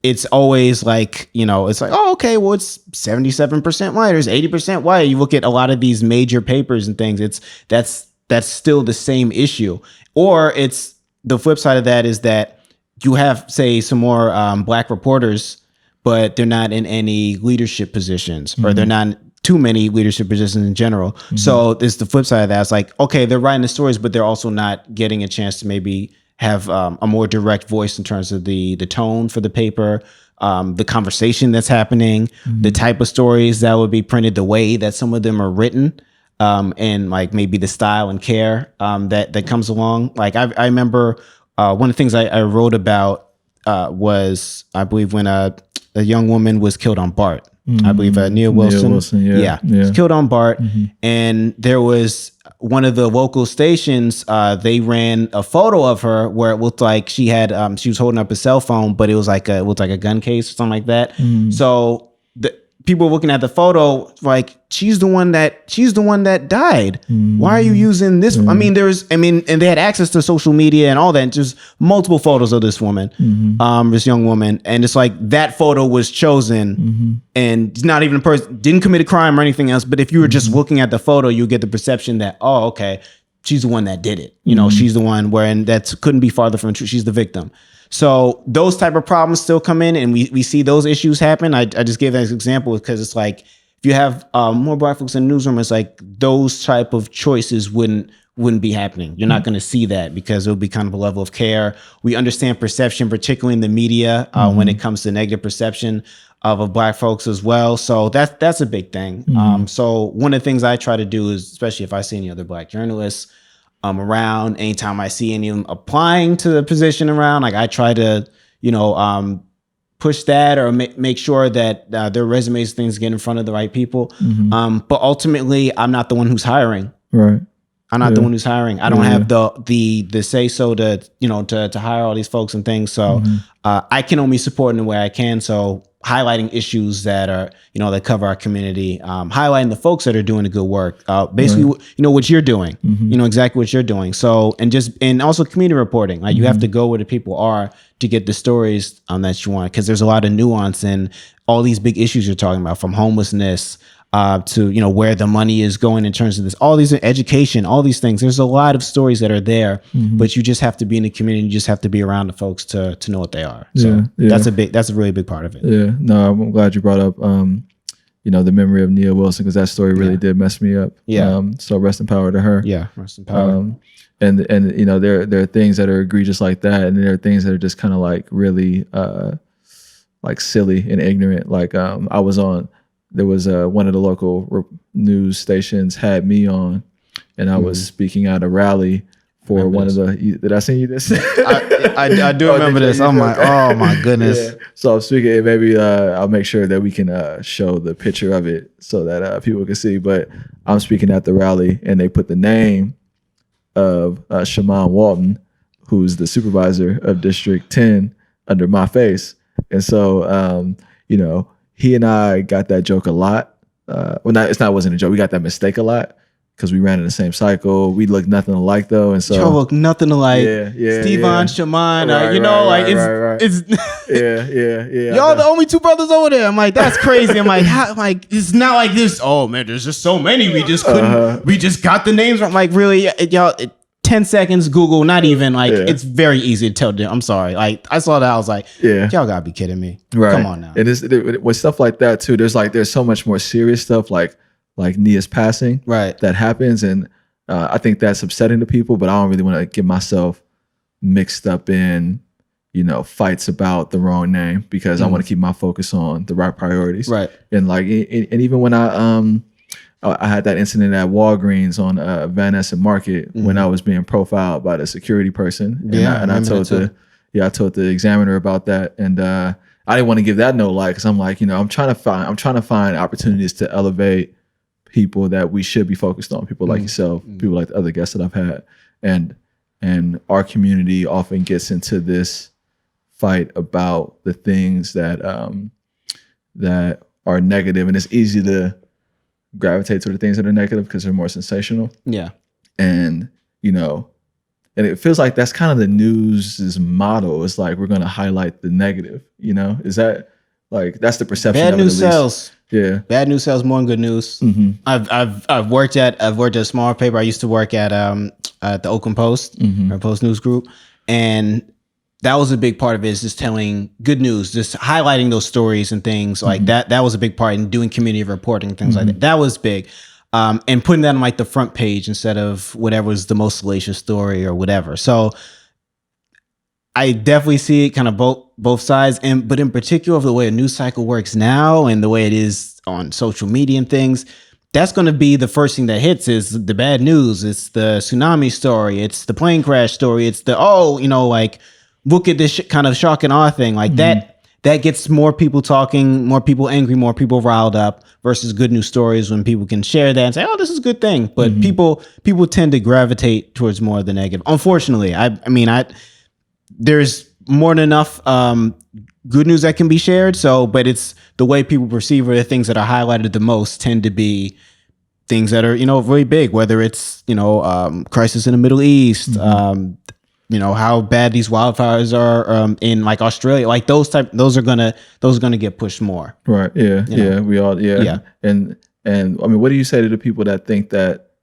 it's always like, it's like, oh, okay, well, it's 77% white, or it's 80% white. You look at a lot of these major papers and things, that's still the same issue. Or it's the flip side of that is that you have, say, some more black reporters, but they're not in any leadership positions, or they're not too many leadership positions in general. So there's the flip side of that. It's like, okay, they're writing the stories, but they're also not getting a chance to maybe have a more direct voice in terms of the tone for the paper, the conversation that's happening, the type of stories that would be printed, the way that some of them are written, and like maybe the style and care that comes along. Like I remember one of the things I wrote about was, I believe, when a young woman was killed on BART. I believe Nia Wilson. Was killed on BART. And there was one of the local stations, they ran a photo of her where it looked like she was holding up a cell phone, but it looked like a gun case or something like that. So the people were looking at the photo like, she's the one that died. Why are you using this? I mean, and they had access to social media and all that, and just multiple photos of this woman, this young woman. And it's like that photo was chosen, and not even a person didn't commit a crime or anything else. But if you were just looking at the photo, you get the perception that, oh, okay, she's the one that did it. She's the one and that couldn't be farther from the truth. She's the victim. So those type of problems still come in, and we see those issues happen. I just gave that as an example because it's like, if you have more black folks in the newsroom, it's like those type of choices wouldn't be happening. You're not going to see that because it would be kind of a level of care. We understand perception, particularly in the media, when it comes to negative perception of black folks as well. So that's a big thing. So one of the things I try to do is, especially if I see any other black journalists around, anytime I see any of them applying to the position around, like I try to, push that or make sure that their resumes, things get in front of the right people. But ultimately, I'm not the one who's hiring. Right. I'm not the one who's hiring. I don't have the say so to hire all these folks and things. So I can only support in the way I can. So highlighting issues that are, that cover our community, highlighting the folks that are doing the good work, basically, what you're doing, exactly what you're doing. So, and also community reporting, like you have to go where the people are to get the stories that you want. Cause there's a lot of nuance in all these big issues you're talking about, from homelessness, to where the money is going in terms of this, all these education, all these things. There's a lot of stories that are there, but you just have to be in the community. You just have to be around the folks to know what they are. So that's a really big part of it. Yeah, no, I'm glad you brought up the memory of Nia Wilson, because that story really did mess me up. So rest in power to her. Yeah, rest in power. And there are things that are egregious like that, and there are things that are just kind of like really like silly and ignorant. Like there was one of the local news stations had me on, and I was speaking at a rally for one of the. Did I send you this? I do remember this. I'm like, oh my goodness. Yeah. So I'm speaking. Maybe I'll make sure that we can show the picture of it so that people can see. But I'm speaking at the rally, and they put the name of Shaman Walton, who's the supervisor of District 10, under my face, and so he and I got that joke a lot. Wasn't a joke. We got that mistake a lot because we ran in the same cycle. We looked nothing alike though, and so y'all look nothing alike. Stevon, Shaman, it's y'all the only two brothers over there. I'm like, that's crazy. I'm like, it's not like this. Oh man, there's just so many. We just couldn't. We just got the names. I'm like, really, y'all. 10 seconds, Google, not even it's very easy to tell them. I'm sorry. Like I saw that, I was like, y'all gotta be kidding me. Right. Come on now. And with stuff like that too, there's so much more serious stuff like Nia's passing that happens. And I think that's upsetting to people, but I don't really want to get myself mixed up in, fights about the wrong name, because I want to keep my focus on the right priorities. Right. And and even when I had that incident at Walgreens on Van Essen Market when I was being profiled by the security person. And I told the examiner about that, and I didn't want to give that no light, because I'm like, I'm trying to find opportunities to elevate people that we should be focused on, people like yourself, people like the other guests that I've had, and and our community often gets into this fight about the things that that are negative, and it's easy to gravitate to the things that are negative because they're more sensational. Yeah. And, you know, and it feels like that's kind of the news's motto. It's like, we're going to highlight the negative, you know? Is that like, that's the perception Bad of it, news sells. Yeah. Bad news sells more than good news. Mm-hmm. I've worked at a smaller paper. I used to work at the Oakland Post, Mm-hmm. or Post News Group. And that was a big part of it, is just telling good news, just highlighting those stories and things like that. That was a big part in doing community reporting and things like that. That was big. And putting that on like the front page instead of whatever was the most salacious story or whatever. So I definitely see it kind of both sides. But in particular of the way a news cycle works now and the way it is on social media and things, that's going to be the first thing that hits is the bad news. It's the tsunami story. It's the plane crash story. It's the, like, look at this kind of shock and awe thing. Like that gets more people talking, more people angry, more people riled up, versus good news stories when people can share that and say, oh, this is a good thing. But people tend to gravitate towards more of the negative. Unfortunately, I mean, there's more than enough good news that can be shared. So, but it's the way people perceive, or the things that are highlighted the most tend to be things that are, really big, whether it's, crisis in the Middle East, how bad these wildfires are in like Australia, like those are gonna get pushed more. Right. Yeah. Yeah. We all. Yeah. Yeah. And I mean, what do you say to the people that think that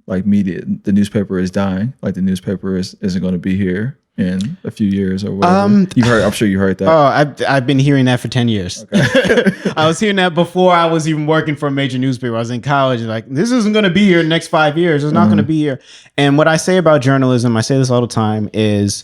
like the newspaper is dying, like the newspaper isn't going to be here in a few years or whatever? I'm sure you heard that. Oh, I've been hearing that for 10 years. Okay. I was hearing that before I was even working for a major newspaper. I was in college and like, this isn't going to be here in the next 5 years. It's not going to be here. And what I say about journalism, I say this all the time, is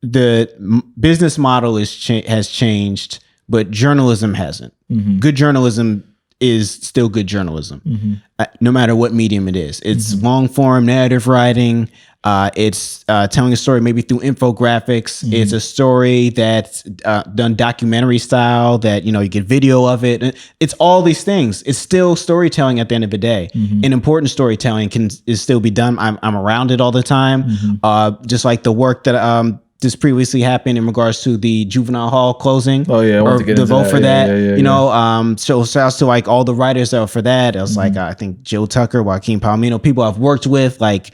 the business model has changed, but journalism hasn't. Good journalism is still good journalism, no matter what medium it is. It's long form narrative writing. It's telling a story maybe through infographics. It's a story that's done documentary style, that, you get video of it. It's all these things. It's still storytelling at the end of the day. And important storytelling is still be done. I'm around it all the time. Just like the work that just previously happened in regards to the juvenile hall closing. Oh yeah, I want to get into vote that. for that. So shouts to like all the writers that were for that. It was like I think Joe Tucker, Joaquin Palomino, people I've worked with, like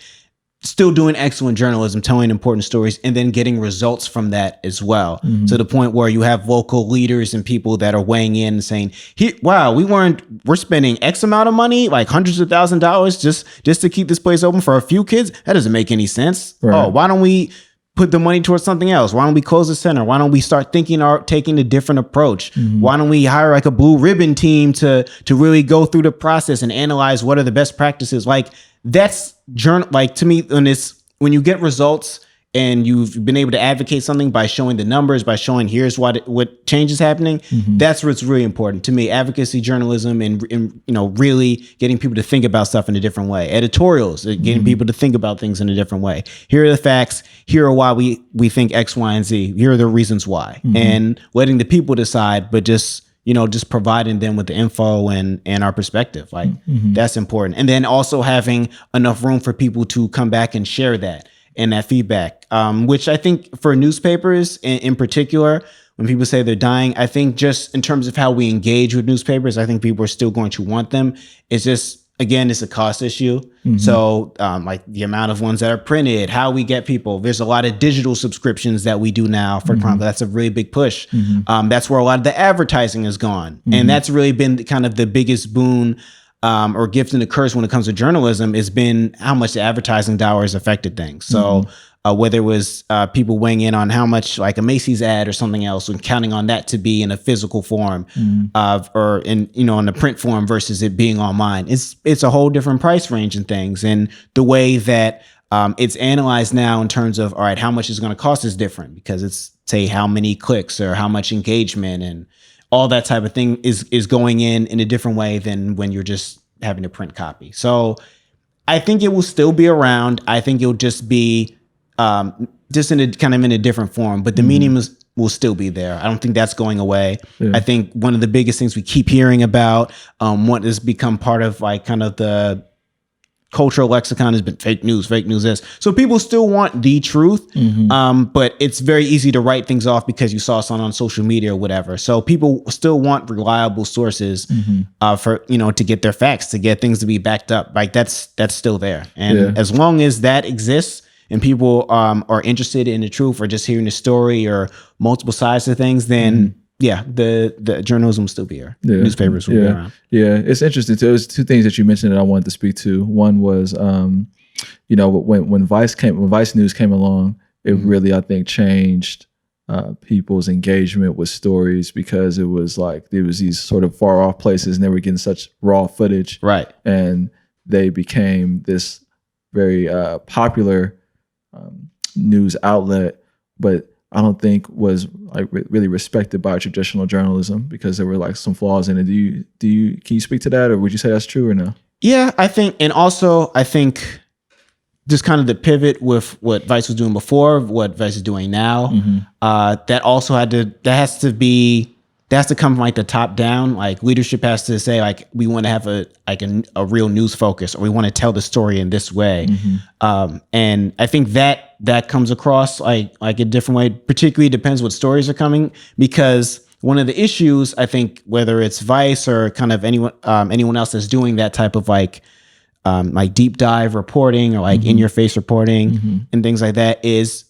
still doing excellent journalism, telling important stories, and then getting results from that as well. To the point where you have local leaders and people that are weighing in and saying, wow, we're spending X amount of money, like hundreds of $1,000s just to keep this place open for a few kids. That doesn't make any sense. Right. Oh, why don't we put the money towards something else? Why don't we close the center? Why don't we start taking a different approach? Why don't we hire like a blue ribbon team to really go through the process and analyze what are the best practices? Like that's like to me, when you get results and you've been able to advocate something by showing the numbers, by showing here's what change is happening, that's what's really important to me. Advocacy journalism and really getting people to think about stuff in a different way. Editorials, getting people to think about things in a different way. Here are the facts. Here are why we think X, Y, and Z. Here are the reasons why. And letting the people decide, but just providing them with the info and our perspective. Like that's important. And then also having enough room for people to come back and share that and that feedback, which I think for newspapers in particular, when people say they're dying, I think just in terms of how we engage with newspapers, I think people are still going to want them. It's just, again, it's a cost issue. So like the amount of ones that are printed, how we get people. There's a lot of digital subscriptions that we do now for Chronicle. That's a really big push. That's where a lot of the advertising has gone. And that's really been kind of the biggest boon or gift and a curse when it comes to journalism, has been how much the advertising dollars affected things. So whether it was people weighing in on how much like a Macy's ad or something else, and counting on that to be in a physical form or in the print form versus it being online, it's a whole different price range and things. And the way that it's analyzed now in terms of, all right, how much is going to cost is different, because it's say how many clicks or how much engagement and all that type of thing is going in a different way than when you're just having a print copy. So I think it will still be around. I think it'll just be just in a different form, but the medium will still be there. I don't think that's going away. I think one of the biggest things we keep hearing about, what has become part of like kind of the cultural lexicon has been fake news this. So people still want the truth, but it's very easy to write things off because you saw something on social media or whatever. So people still want reliable sources for, to get their facts, to get things to be backed up. Like that's still there. And as long as that exists and people are interested in the truth or just hearing the story or multiple sides of things, then the journalism will still be here. Newspapers will be around. Yeah, it's interesting. There was two things that you mentioned that I wanted to speak to. One was, when Vice News came along, it really, I think, changed people's engagement with stories, because it was these sort of far off places and they were getting such raw footage. Right. And they became this very popular news outlet, but I don't think was really respected by traditional journalism, because there were some flaws in it. Can you speak to that, or would you say that's true or no? Yeah, I think just kind of the pivot with what Vice was doing before, what Vice is doing now, that has to come from the top down. Leadership has to say we want to have a real news focus, or we want to tell the story in this way. And I think that comes across a different way. Particularly depends what stories are coming, because one of the issues, I think, whether it's Vice or kind of anyone else that's doing that type of deep dive reporting or in your face reporting and things like that, is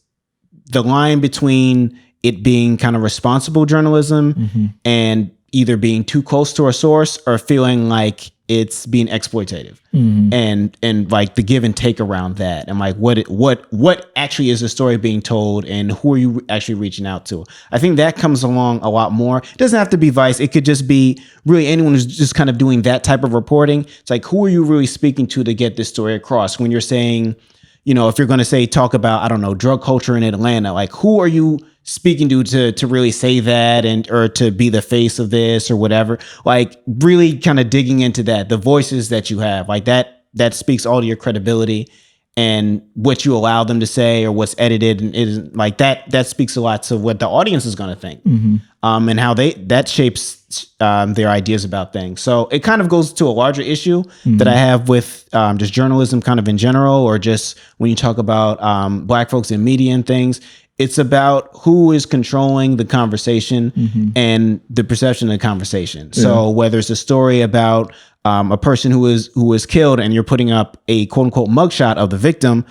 the line between it being kind of responsible journalism and either being too close to a source or feeling like it's being exploitative, and the give and take around that, and what actually is the story being told, and who are you actually reaching out to? I think that comes along a lot more. It doesn't have to be Vice. It could just be really anyone who's just kind of doing that type of reporting. It's who are you really speaking to get this story across? When you're saying, if you're going to talk about, I don't know, drug culture in Atlanta, who are you speaking to really say that, or to be the face of this or whatever? Really kind of digging into that, the voices that you have, that speaks all to your credibility, and what you allow them to say or what's edited, and it is that speaks a lot to what the audience is going to think, and how that shapes their ideas about things. So it kind of goes to a larger issue that I have with just journalism kind of in general, or just when you talk about Black folks in media and things. It's about who is controlling the conversation and the perception of the conversation. So whether it's a story about a person who was killed, and you're putting up a quote unquote mugshot of the victim,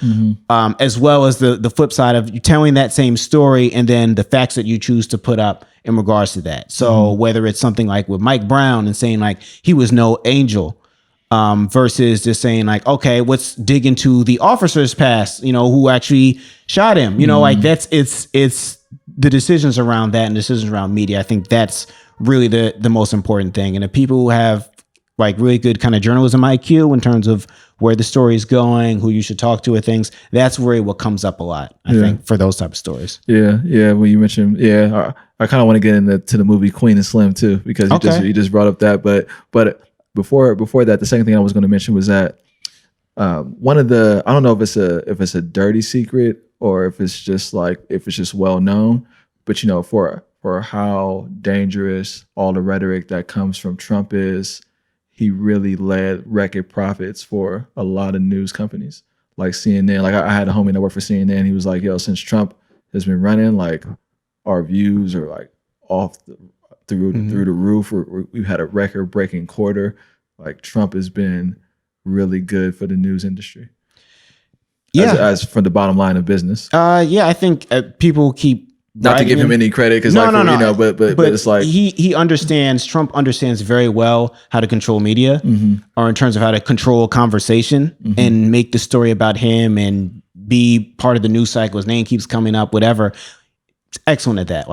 as well as the flip side of you telling that same story, and then the facts that you choose to put up in regards to that. So whether it's something like with Mike Brown and saying he was no angel, versus just saying okay, let's dig into the officer's past, who actually shot him, it's the decisions around that and decisions around media. I think that's really the most important thing. And the people who have really good kind of journalism IQ in terms of where the story is going, who you should talk to, or things, that's where what comes up a lot, I think, for those type of stories. Yeah. When you mentioned, I kind of want to get into the movie Queen and Slim too, because you just brought up that, but before that, the second thing I was going to mention was that one of the, I don't know if it's a dirty secret, or if it's just well known, but for how dangerous all the rhetoric that comes from Trump is, he really led record profits for a lot of news companies like CNN. I had a homie that worked for CNN. He was like, yo, since Trump has been running, our views are off through the roof. We've had a record breaking quarter. Trump has been really good for the news industry. As for the bottom line of business. I think people keep not to give him any credit, because but it's he understands. Trump understands very well how to control media, or in terms of how to control a conversation and make the story about him and be part of the news cycle. His name keeps coming up, whatever. He's excellent at that.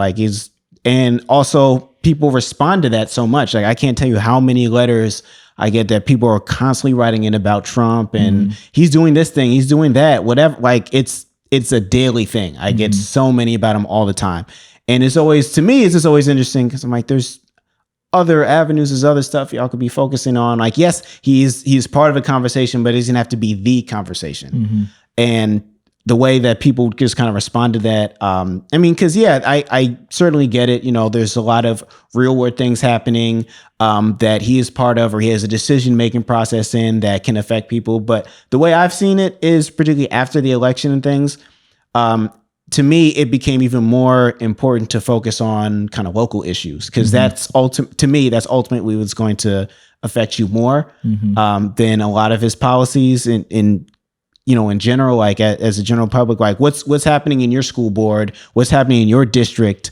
And also people respond to that so much. I can't tell you how many letters I get that people are constantly writing in about Trump, and he's doing this thing, he's doing that, whatever. It's a daily thing. I get so many about him all the time. And it's always, to me, it's just always interesting, because I'm there's other avenues, there's other stuff y'all could be focusing on. Yes, he's part of a conversation, but he doesn't have to be the conversation. And the way that people just kind of respond to that. I mean, because I certainly get it. You know, there's a lot of real world things happening that he is part of, or he has a decision making process in that can affect people. But the way I've seen it is, particularly after the election and things, to me, it became even more important to focus on kind of local issues, because that's ultimately what's going to affect you more than a lot of his policies in general, like as a general public, like what's happening in your school board, what's happening in your district,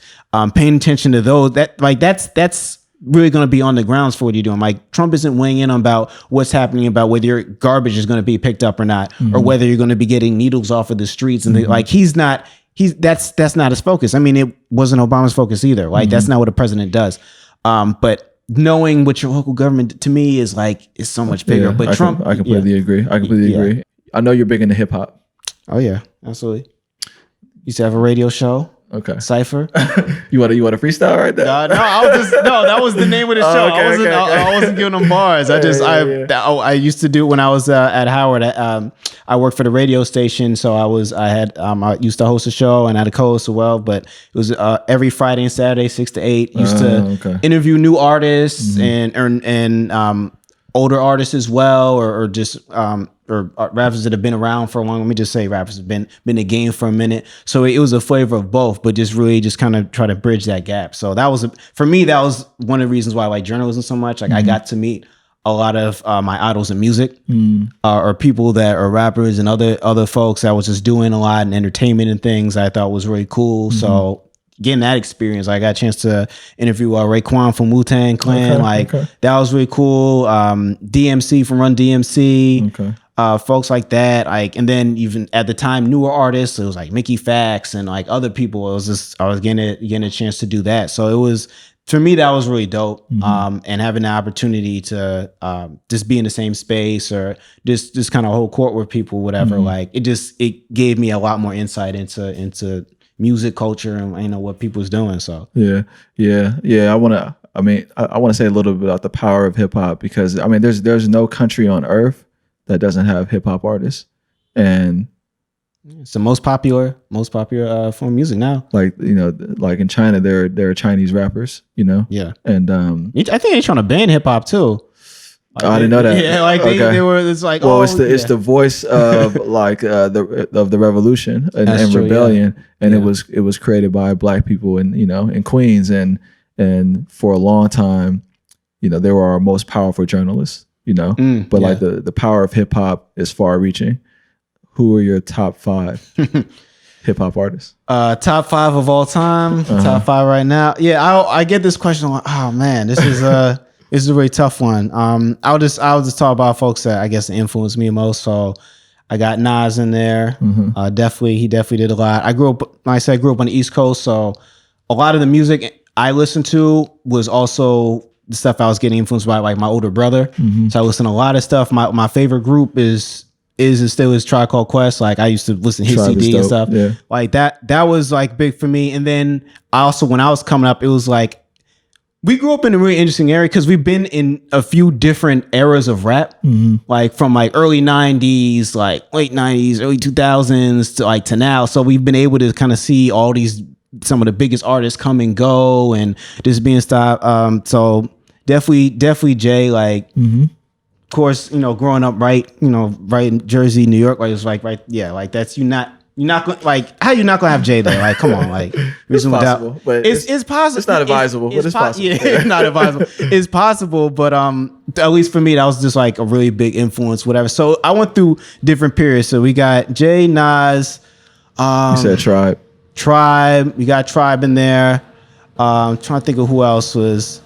paying attention to those, that's really going to be on the grounds for what you're doing. Like, Trump isn't weighing in about what's happening about whether your garbage is going to be picked up or not, or whether you're going to be getting needles off of the streets. And that's not his focus. I mean, it wasn't Obama's focus either. Like, that's not what a president does. But knowing what your local government, to me, is so much bigger. But Trump, I completely agree. I completely agree. I know you're big into hip hop. Oh yeah, absolutely. Used to have a radio show. Okay. Cypher. You want to freestyle right there? No, that was the name of the show. Okay, I wasn't giving them bars. I used to do it when I was at Howard. I worked for the radio station, so I used to host a show, and I had a co-host as well. But it was every Friday and Saturday, 6 to 8. Used to interview new artists and older artists as well, or just or rappers that have been around for a long. Let me just say, rappers have been in the game for a minute. So it was a flavor of both, but just really just kind of try to bridge that gap. So that was for me. That was one of the reasons why I like journalism so much. Like, I got to meet a lot of my idols in music, or people that are rappers and other folks that was just doing a lot in entertainment and things I thought was really cool. So getting that experience, I got a chance to interview Raekwon from Wu-Tang Clan. That was really cool. DMC from Run DMC. Folks like that, and then even at the time, newer artists. It was like Mickey Fax and other people. I was getting a chance to do that. So it was, for me, that was really dope. And having the opportunity to just be in the same space, or just kind of hold court with people, whatever. It gave me a lot more insight into music culture and what people's doing. So I want to say a little bit about the power of hip hop, because there's no country on earth that doesn't have hip hop artists, and it's the most popular form of music now. Like in China, there are Chinese rappers, Yeah, and I think they're trying to ban hip hop too. I didn't know that. Yeah, they were. It's like, it's the voice of the revolution and rebellion, and it was created by Black people in Queens, and for a long time, they were our most powerful journalists. But the power of hip hop is far reaching. Who are your top 5 hip hop artists? Top 5 of all time. Top 5 right now. Yeah, I get this question. Like, oh man, this is a really tough one. I'll just talk about folks that I guess influenced me most. So I got Nas in there. He definitely did a lot. I grew up on the East Coast, so a lot of the music I listened to was also the stuff I was getting influenced by, like my older brother. So I listen to a lot of stuff. My favorite group is still Tribe Called Quest. Like, I used to listen to his CD and stuff. Yeah. Like that was big for me. And then when I was coming up, it was like, we grew up in a really interesting area because we've been in a few different eras of rap, like from early 90s, late 90s, early 2000s to now. So we've been able to kind of see all some of the biggest artists come and go and just being stopped. So definitely Jay, of course, growing up right in Jersey, New York, it's right. Yeah. That's you're not going how you not gonna have Jay there? Come on, it's possible, but it's possible. It's not advisable, but it's possible. Yeah, it's not advisable. It's possible, but at least for me, that was just a really big influence, whatever. So I went through different periods. So we got Jay, Nas. You said Tribe. We got Tribe in there. Trying to think of who else was.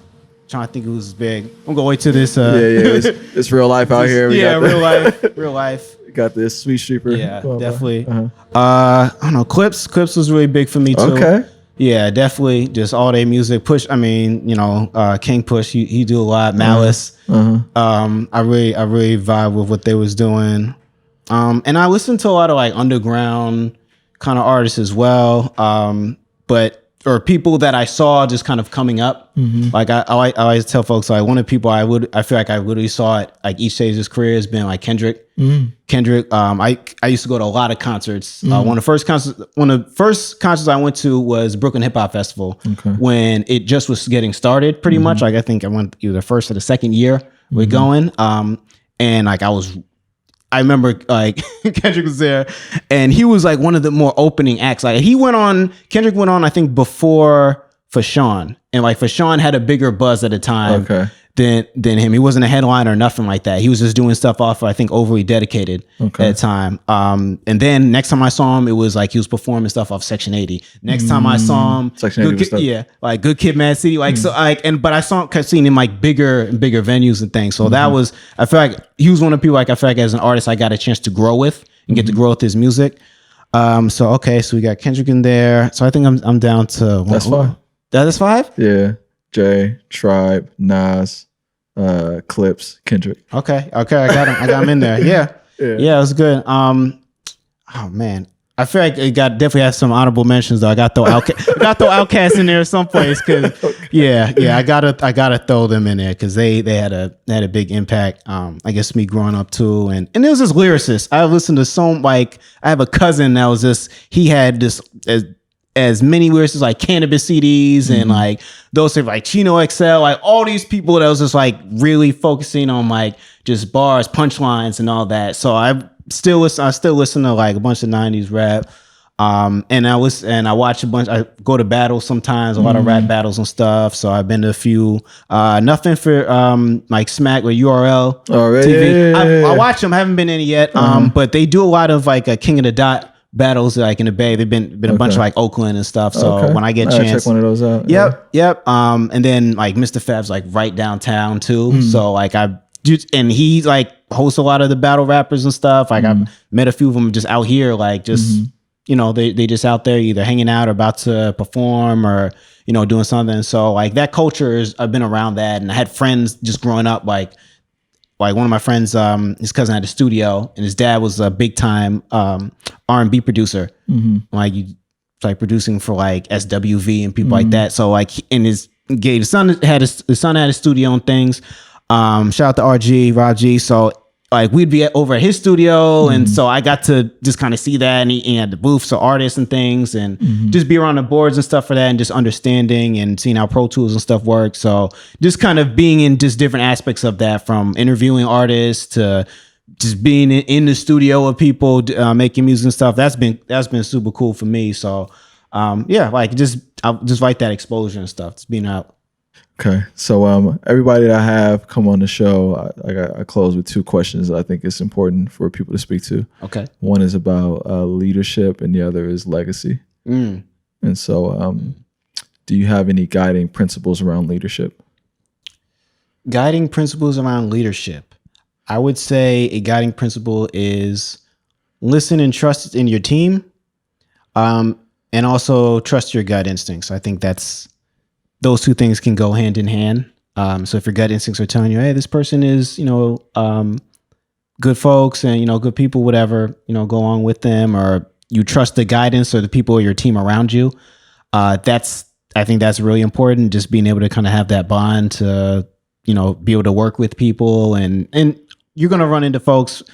Trying to think who's big. I'm gonna wait till this. It's real life out here. Real life. Got this Sweet Streeper. Yeah, definitely. I don't know. Clips was really big for me too. Okay. Yeah, definitely. Just all day music. Push. King Push. He do a lot. Malice. I really vibe with what they was doing. And I listened to a lot of underground kind of artists as well. But or people that I saw just kind of coming up. Like I always tell folks, like one of the people I feel like I literally saw it like each stage of his career has been like Kendrick. Kendrick. I used to go to a lot of concerts. One of the first concerts I went to was Brooklyn Hip Hop Festival when it just was getting started. Pretty much, like I think I went either the first or the second year we're going. And like I remember like Kendrick was there, and he was like one of the more opening acts. Like Kendrick went on I think before Fashawn, and like Fashawn had a bigger buzz at the time than him. He wasn't a headliner or nothing like that. He was just doing stuff off I think Overly Dedicated at the time. And then next time I saw him, it was like he was performing stuff off Section 80. Next time I saw him, Section 80 like Good Kid, Mad City, like so like but I kept seeing him like bigger venues and things. So that was, I feel like he was one of the people like I feel like as an artist I got a chance to grow with and get to grow with his music. So we got Kendrick in there. So I think I'm down to that's 5. That's 5? Yeah. Jay, Tribe, Nas, Clips, Kendrick. Okay, I got him in there. Yeah, it was good. Oh man, I feel like it definitely has some honorable mentions though. I got throw Outkast in there someplace because I gotta throw them in there because they had a big impact. I guess me growing up too, and it was this lyricist. I listened to I have a cousin that was he had this as many lyricists like Cannabis CDs and like those like Chino XL, like all these people that was just like really focusing on like just bars, punchlines and all that. So I still listen to like a bunch of 90s rap. And I watch a bunch, I go to battles sometimes, a lot of rap battles and stuff. So I've been to a few, nothing for like Smack or URL TV. I watch them, haven't been in it yet. But they do a lot of like a King of the Dot battles like in the Bay. They've been a bunch of like Oakland and stuff. So when I get a chance, check one of those out. Yep. And then like Mr. Fab's like right downtown too. So like and he like hosts a lot of the battle rappers and stuff. Like I've met a few of them just out here, like just they just out there either hanging out or about to perform or doing something. So like that culture I've been around that, and I had friends just growing up like one of my friends, his cousin had a studio, and his dad was a big time R&B producer, like producing for like SWV and people like that. So like, and his son had a studio and things. Shout out to Rob G. So like we'd be over at his studio, and so I got to just kind of see that, and he had the booths for artists and things, and just be around the boards and stuff for that, and just understanding and seeing how Pro Tools and stuff work. So just kind of being in just different aspects of that, from interviewing artists to just being in the studio with people, making music and stuff. That's been super cool for me. So like I just like that exposure and stuff, just being out. Okay, so everybody that I have come on the show, I close with 2 questions that I think it's important for people to speak to. Okay, one is about leadership, and the other is legacy. And so, do you have any guiding principles around leadership? Guiding principles around leadership, I would say a guiding principle is listen and trust in your team, and also trust your gut instincts. I think those 2 things can go hand in hand. So if your gut instincts are telling you, hey, this person is, good folks and, good people, whatever, go along with them, or you trust the guidance or the people or your team around you. I think that's really important. Just being able to kind of have that bond to, be able to work with people, and you're going to run into folks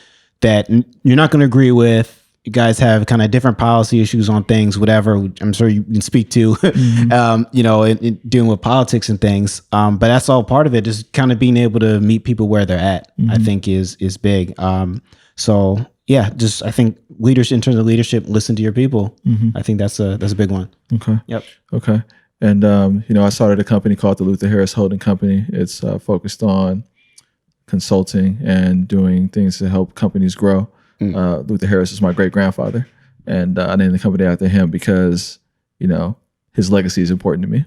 that you're not going to agree with. You guys have kind of different policy issues on things, whatever. I'm sure you can speak to, in dealing with politics and things. But that's all part of it. Just kind of being able to meet people where they're at, I think is big. So yeah, just I think leaders in terms of leadership, listen to your people. I think that's a big one. Okay. Yep. Okay. And I started a company called the Luther Harris Holding Company. It's focused on consulting and doing things to help companies grow. Luther Harris is my great grandfather, and I named the company after him because his legacy is important to me.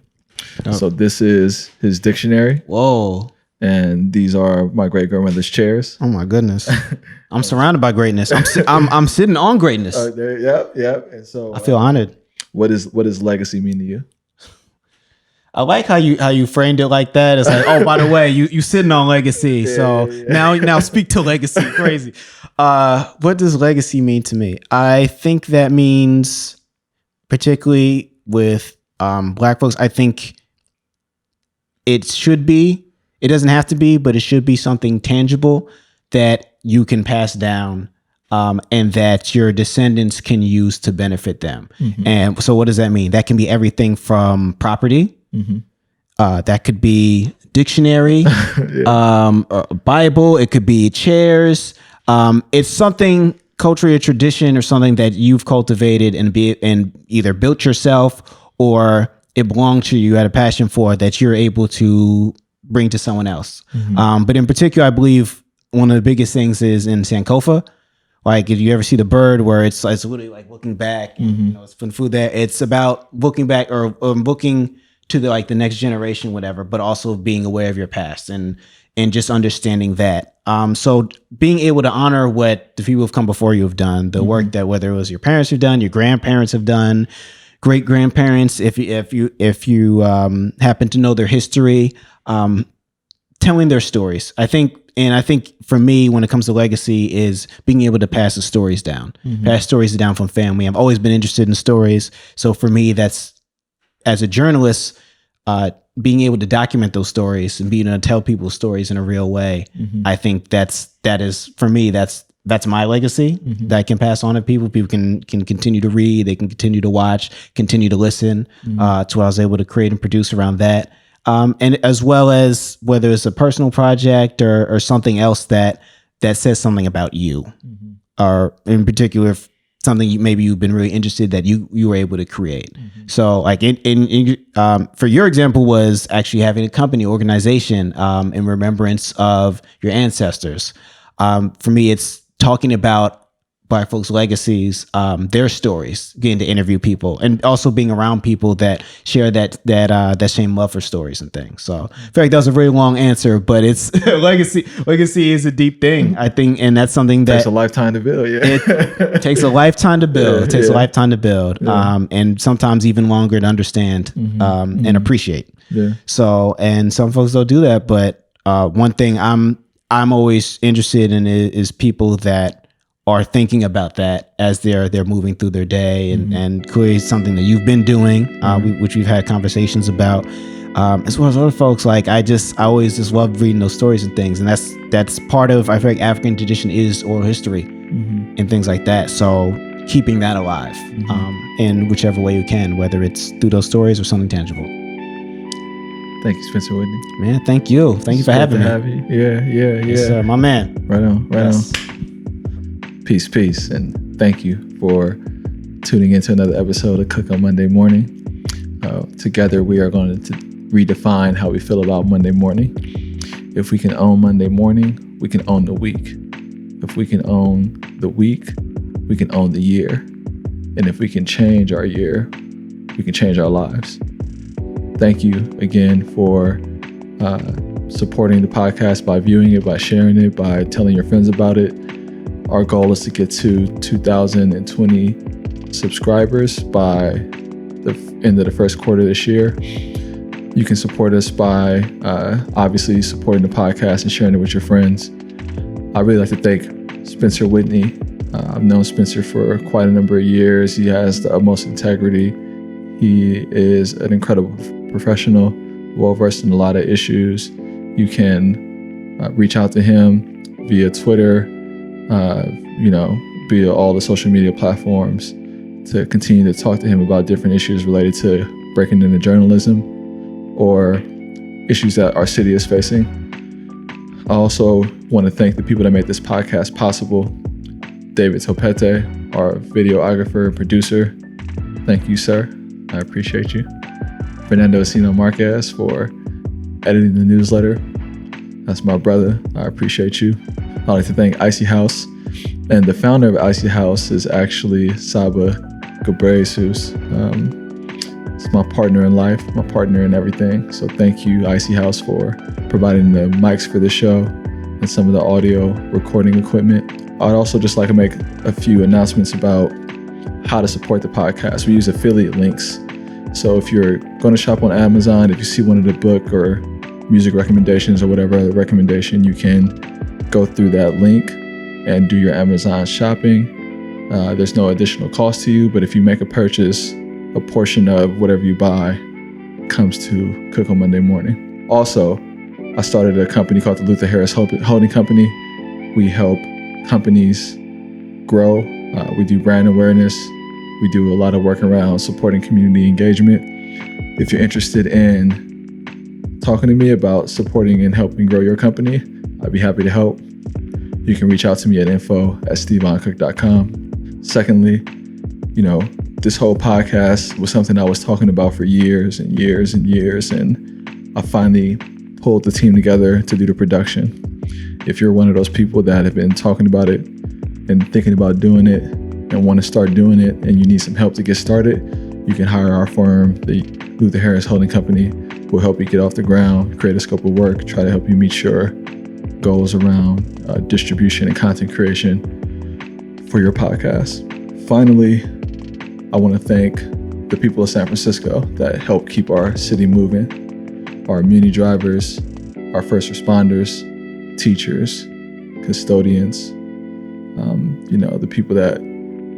So this is his dictionary. Whoa! And these are my great grandmother's chairs. Oh my goodness! I'm surrounded by greatness. I'm sitting on greatness. Yep. And so I feel honored. What does legacy mean to you? I like how you framed it like that. It's like, oh, by the way, you sitting on legacy. Now speak to legacy. Crazy. What does legacy mean to me? I think that means, particularly with Black folks, I think it doesn't have to be, but it should be something tangible that you can pass down, and that your descendants can use to benefit them. And so what does that mean? That can be everything from property. That could be dictionary, Bible. It could be chairs. It's something, culture or tradition, or something that you've cultivated and either built yourself, or it belonged to you, had a passion for, that you're able to bring to someone else. But in particular, I believe one of the biggest things is in Sankofa. Like, if you ever see the bird, where it's literally like looking back, and, it's putting food there. It's about looking back, or looking to the next generation, whatever, but also being aware of your past and just understanding that. So being able to honor what the people who've come before you have done, the work that, whether it was your parents have done, your grandparents have done, great grandparents, if you happen to know their history, telling their stories. I think for me, when it comes to legacy, is being able to pass the stories down, pass stories down from family. I've always been interested in stories. So for me, that's, as a journalist, being able to document those stories and being able to tell people stories in a real way. I think that is for me, that's my legacy that I can pass on to people. People can continue to read, they can continue to watch, continue to listen to what I was able to create and produce around that. And as well as whether it's a personal project or something else that says something about you, or in particular, something maybe you've been really interested that you were able to create. So like for your example was actually having a company organization in remembrance of your ancestors. For me, it's talking about Black folks' legacies, their stories, getting to interview people, and also being around people that share that same love for stories and things. So I feel like that was a very long answer, but it's legacy. Legacy is a deep thing, I think, and that's something that takes a lifetime to build. It takes a lifetime to build. It takes a lifetime to build, and sometimes even longer to understand and appreciate. So, and some folks don't do that, but one thing I'm always interested in is people that are thinking about that as they're moving through their day, and clearly something that you've been doing, which we've had conversations about, as well as other folks. Like, I always just love reading those stories and things, and that's part of, I feel like, African tradition is oral history and things like that. So keeping that alive in whichever way you can, whether it's through those stories or something tangible. Thank you, Spencer Whitney. Man, thank you. Thank you for having me. Yeah. Yes, sir, my man. Right on. Peace, and thank you for tuning into another episode of Cook on Monday Morning. Together, we are going to redefine how we feel about Monday morning. If we can own Monday morning, we can own the week. If we can own the week, we can own the year. And if we can change our year, we can change our lives. Thank you again for supporting the podcast by viewing it, by sharing it, by telling your friends about it. Our goal is to get to 2,020 subscribers by the end of the first quarter this year. You can support us by obviously supporting the podcast and sharing it with your friends. I'd really like to thank Spencer Whitney. I've known Spencer for quite a number of years. He has the utmost integrity. He is an incredible professional, well-versed in a lot of issues. You can reach out to him via Twitter, via all the social media platforms, to continue to talk to him about different issues related to breaking into journalism or issues that our city is facing. I also want to thank the people that made this podcast possible. David Topete, our videographer and producer. Thank you, sir. I appreciate you. Fernando Asino Marquez for editing the newsletter. That's my brother. I appreciate you. I'd like to thank Icy House. And the founder of Icy House is actually Saba Gebreyesus. It's my partner in life, my partner in everything. So thank you, Icy House, for providing the mics for the show and some of the audio recording equipment. I'd also just like to make a few announcements about how to support the podcast. We use affiliate links. So if you're going to shop on Amazon, if you see one of the book or music recommendations or whatever other recommendation, you can go through that link and do your Amazon shopping. There's no additional cost to you, but if you make a purchase a portion of whatever you buy comes to Cook on Monday Morning. Also, I started a company called the Luther Harris Holding Company. We help companies grow. We do brand awareness. We do a lot of work around supporting community engagement. If you're interested in talking to me about supporting and helping grow your company, I'd be happy to help. You can reach out to me at info@stevoncook.com. Secondly, this whole podcast was something I was talking about for years and years and years, and I finally pulled the team together to do the production. If you're one of those people that have been talking about it and thinking about doing it and want to start doing it and you need some help to get started, you can hire our firm, the Luther Harris Holding Company. We'll help you get off the ground, create a scope of work, try to help you meet your goals around distribution and content creation for your podcast. Finally, I want to thank the people of San Francisco that help keep our city moving, our muni drivers, our first responders, teachers, custodians, the people that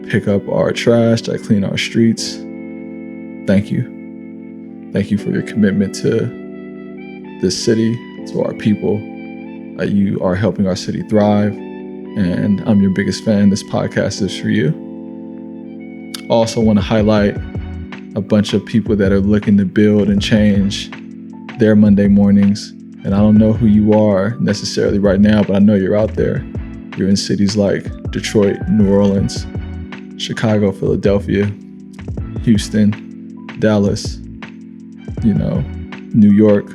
pick up our trash, that clean our streets. Thank you. Thank you for your commitment to this city, to our people. You are helping our city thrive, and I'm your biggest fan. This podcast is for you. Also want to highlight a bunch of people that are looking to build and change their Monday mornings. And I don't know who you are necessarily right now, but I know you're out there. You're in cities like Detroit, New Orleans, Chicago, Philadelphia, Houston, Dallas, New York.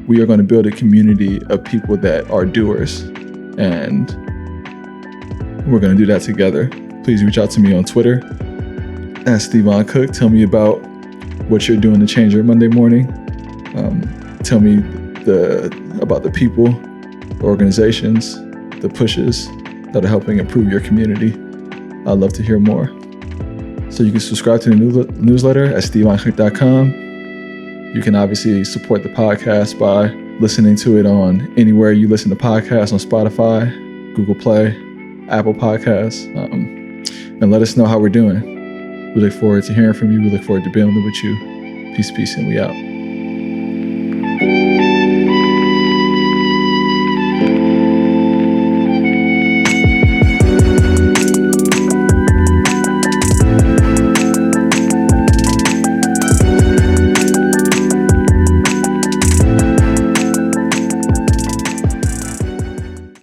We are going to build a community of people that are doers, and we're going to do that together. Please reach out to me on Twitter at Stevon Cook. Tell me about what you're doing to change your Monday morning. Tell me about the people, the organizations, the pushes that are helping improve your community. I'd love to hear more. So you can subscribe to the newsletter at stevoncook.com. You can obviously support the podcast by listening to it on anywhere you listen to podcasts, on Spotify, Google Play, Apple Podcasts, and let us know how we're doing. We look forward to hearing from you. We look forward to building with you. Peace, and we out.